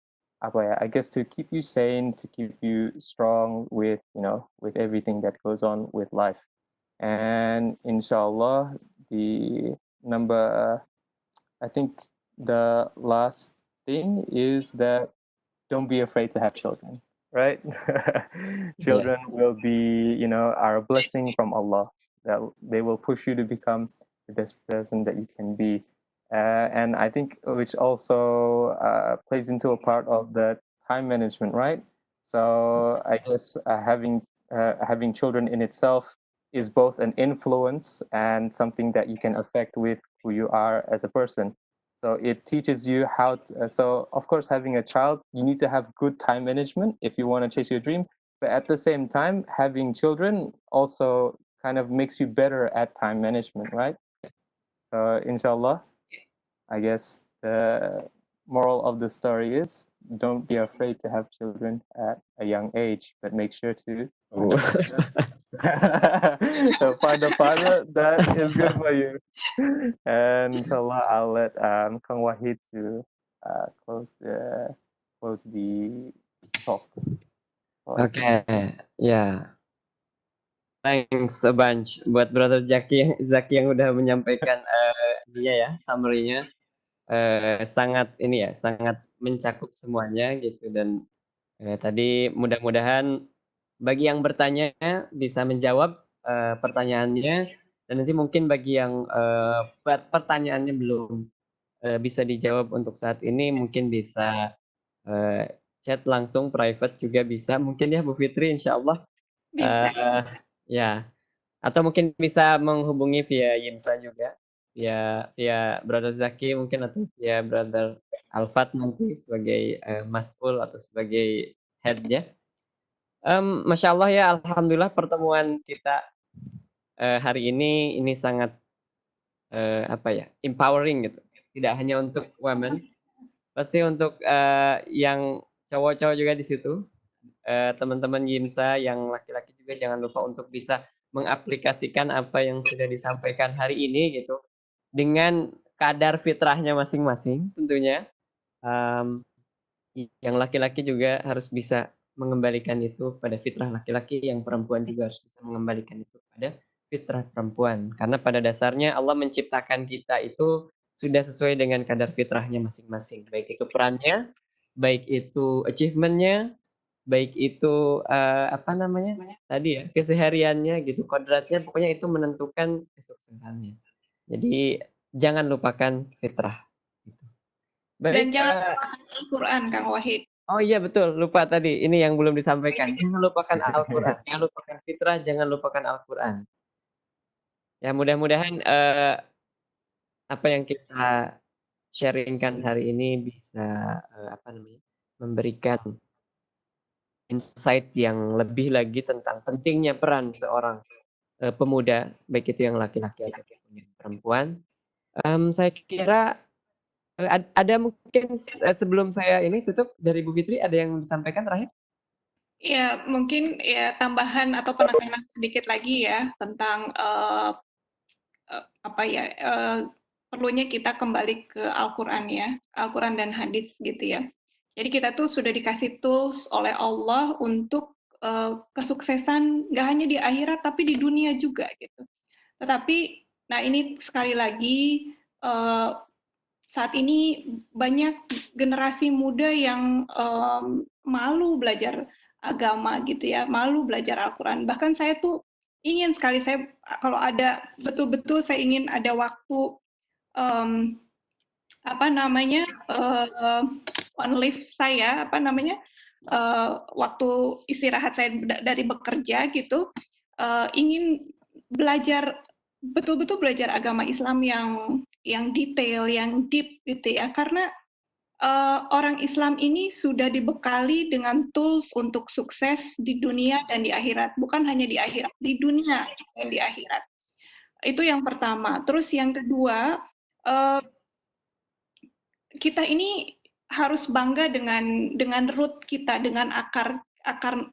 I guess, to keep you sane, to keep you strong with everything that goes on with life. And inshallah, the number, I think the last thing is that don't be afraid to have children, right? Children Yes. will be, are a blessing from Allah, that they will push you to become the best person that you can be. And I think which also plays into a part of the time management, right? So I guess having children in itself is both an influence and something that you can affect with who you are as a person. So it teaches you how to, so of course, having a child, you need to have good time management if you want to chase your dream. But at the same time, having children also kind of makes you better at time management, right? So inshallah, I guess the moral of the story is don't be afraid to have children at a young age, but make sure to find a partner. Find a partner that is good for you. And inshallah, I'll let Kang Wahid to close the talk. Oke, ya. Thanks a bunch buat Brother Zaki yang udah menyampaikan ininya ya, summary-nya. Sangat ini ya, sangat mencakup semuanya gitu, dan tadi mudah-mudahan bagi yang bertanya bisa menjawab pertanyaannya, dan nanti mungkin bagi yang pertanyaannya belum bisa dijawab untuk saat ini, mungkin bisa chat langsung private juga bisa mungkin ya Bu Fitri, insyaallah. Bisa. Ya, atau mungkin bisa menghubungi via Yimsa juga, via Brother Zaki mungkin, atau via Brother Alfat nanti sebagai mas'ul atau sebagai head-nya. Masya Allah ya, alhamdulillah pertemuan kita hari ini sangat empowering gitu. Tidak hanya untuk women, pasti untuk yang cowok-cowok juga di situ. Teman-teman Yimsa yang laki-laki juga jangan lupa untuk bisa mengaplikasikan apa yang sudah disampaikan hari ini gitu, dengan kadar fitrahnya masing-masing tentunya. Yang laki-laki juga harus bisa mengembalikan itu pada fitrah laki-laki, yang perempuan juga harus bisa mengembalikan itu pada fitrah perempuan. Karena pada dasarnya Allah menciptakan kita itu sudah sesuai dengan kadar fitrahnya masing-masing, baik itu perannya, baik itu achievement-nya, baik itu tadi ya, kesehariannya gitu, kodratnya, pokoknya itu menentukan kesuksesannya. Jadi jangan lupakan fitrah gitu. Dan Baik, jangan lupakan Al-Quran, Kang Wahid. oh iya betul, lupa tadi, ini yang belum disampaikan. Jangan lupakan Al-Quran, jangan lupakan fitrah, jangan lupakan Al-Quran. Ya mudah-mudahan apa yang kita sharingkan hari ini bisa memberikan insight yang lebih lagi tentang pentingnya peran seorang pemuda, baik itu yang laki-laki ataupun yang perempuan. Saya kira Ada mungkin sebelum saya ini tutup dari Bu Fitri ada yang disampaikan terakhir? Ya, mungkin ya tambahan atau penekanan sedikit lagi ya tentang apa ya, perlunya kita kembali ke Al-Quran ya, Al-Quran dan hadis gitu ya. Jadi kita tuh sudah dikasih tools oleh Allah untuk kesuksesan nggak hanya di akhirat tapi di dunia juga gitu. Tetapi, nah ini sekali lagi eh, saat ini banyak generasi muda yang malu belajar agama gitu ya, malu belajar Al-Quran. Bahkan saya tuh ingin sekali, saya kalau ada betul-betul saya ingin ada waktu um, apa namanya on leave saya apa namanya waktu istirahat saya dari bekerja gitu ingin belajar betul-betul belajar agama Islam yang detail, yang deep gitu ya. Karena orang Islam ini sudah dibekali dengan tools untuk sukses di dunia dan di akhirat. Bukan hanya di akhirat, di dunia dan di akhirat. Itu yang pertama. Terus yang kedua, kita ini harus bangga dengan root kita, dengan akar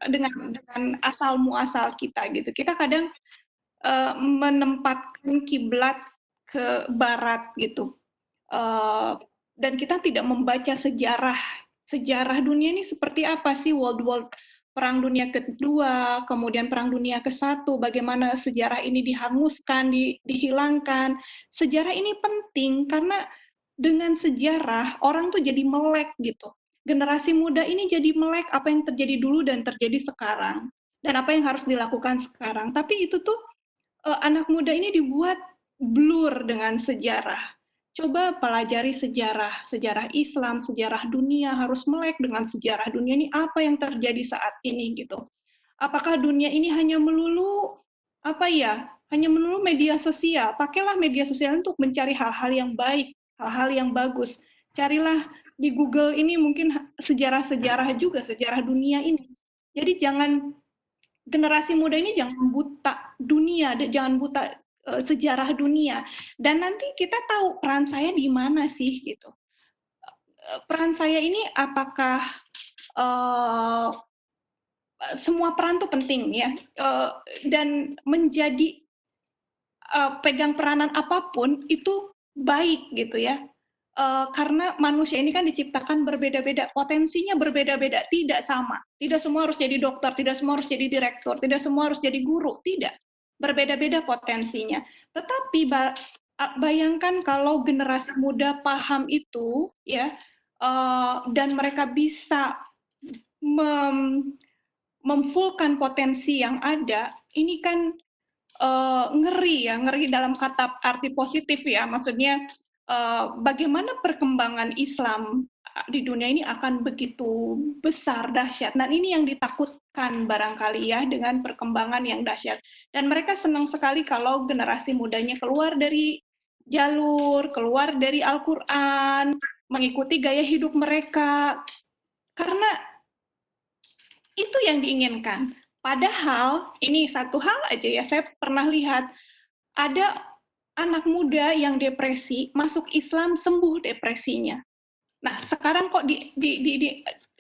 dengan asal muasal kita gitu. Kita kadang menempatkan kiblat ke barat gitu. Dan kita tidak membaca sejarah dunia ini seperti apa sih, world Perang Dunia Kedua, kemudian Perang Dunia ke-1, bagaimana sejarah ini dihanguskan, dihilangkan. Sejarah ini penting karena dengan sejarah orang tuh jadi melek gitu. Generasi muda ini jadi melek apa yang terjadi dulu dan terjadi sekarang dan apa yang harus dilakukan sekarang. Tapi itu tuh anak muda ini dibuat blur dengan sejarah. Coba pelajari sejarah, sejarah Islam, sejarah dunia, harus melek dengan sejarah dunia ini apa yang terjadi saat ini gitu. Apakah dunia ini hanya melulu apa ya? Hanya melulu media sosial. Pakailah media sosial untuk mencari hal-hal yang baik, hal-hal yang bagus. Carilah di Google ini mungkin sejarah-sejarah juga, sejarah dunia ini. Jadi jangan generasi muda ini jangan buta dunia, jangan buta sejarah dunia. Dan nanti kita tahu peran saya di mana sih gitu. Peran saya ini apakah uh, semua peran tuh penting ya, dan menjadi pegang peranan apapun itu baik gitu ya. Karena manusia ini kan diciptakan berbeda-beda, potensinya berbeda-beda, tidak sama. Tidak semua harus jadi dokter, tidak semua harus jadi direktur, tidak semua harus jadi guru, tidak. Berbeda-beda potensinya. Tetapi bayangkan kalau generasi muda paham itu, ya, dan mereka bisa memfullkan potensi yang ada, ini kan ngeri ya, ngeri dalam kata arti positif ya. Maksudnya bagaimana perkembangan Islam di dunia ini akan begitu besar, dahsyat. Dan ini yang ditakutkan barangkali ya dengan perkembangan yang dahsyat. Dan mereka senang sekali kalau generasi mudanya keluar dari jalur, keluar dari Al-Quran, mengikuti gaya hidup mereka. Karena itu yang diinginkan. Padahal ini satu hal aja ya, saya pernah lihat ada anak muda yang depresi, masuk Islam sembuh depresinya. Nah, sekarang kok di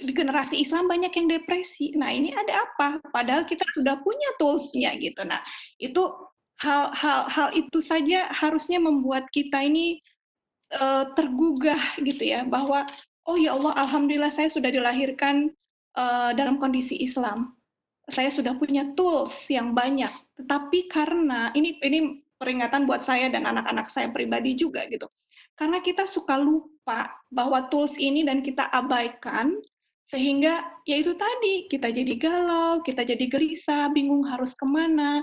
generasi Islam banyak yang depresi. Nah, ini ada apa? Padahal kita sudah punya tools-nya gitu. Nah, itu hal itu saja harusnya membuat kita ini tergugah gitu ya, bahwa oh ya Allah, alhamdulillah saya sudah dilahirkan dalam kondisi Islam. Saya sudah punya tools yang banyak, tetapi karena ini peringatan buat saya dan anak-anak saya pribadi juga gitu. Karena kita suka lupa bahwa tools ini dan kita abaikan, sehingga ya itu tadi, kita jadi galau, kita jadi gelisah, bingung harus kemana,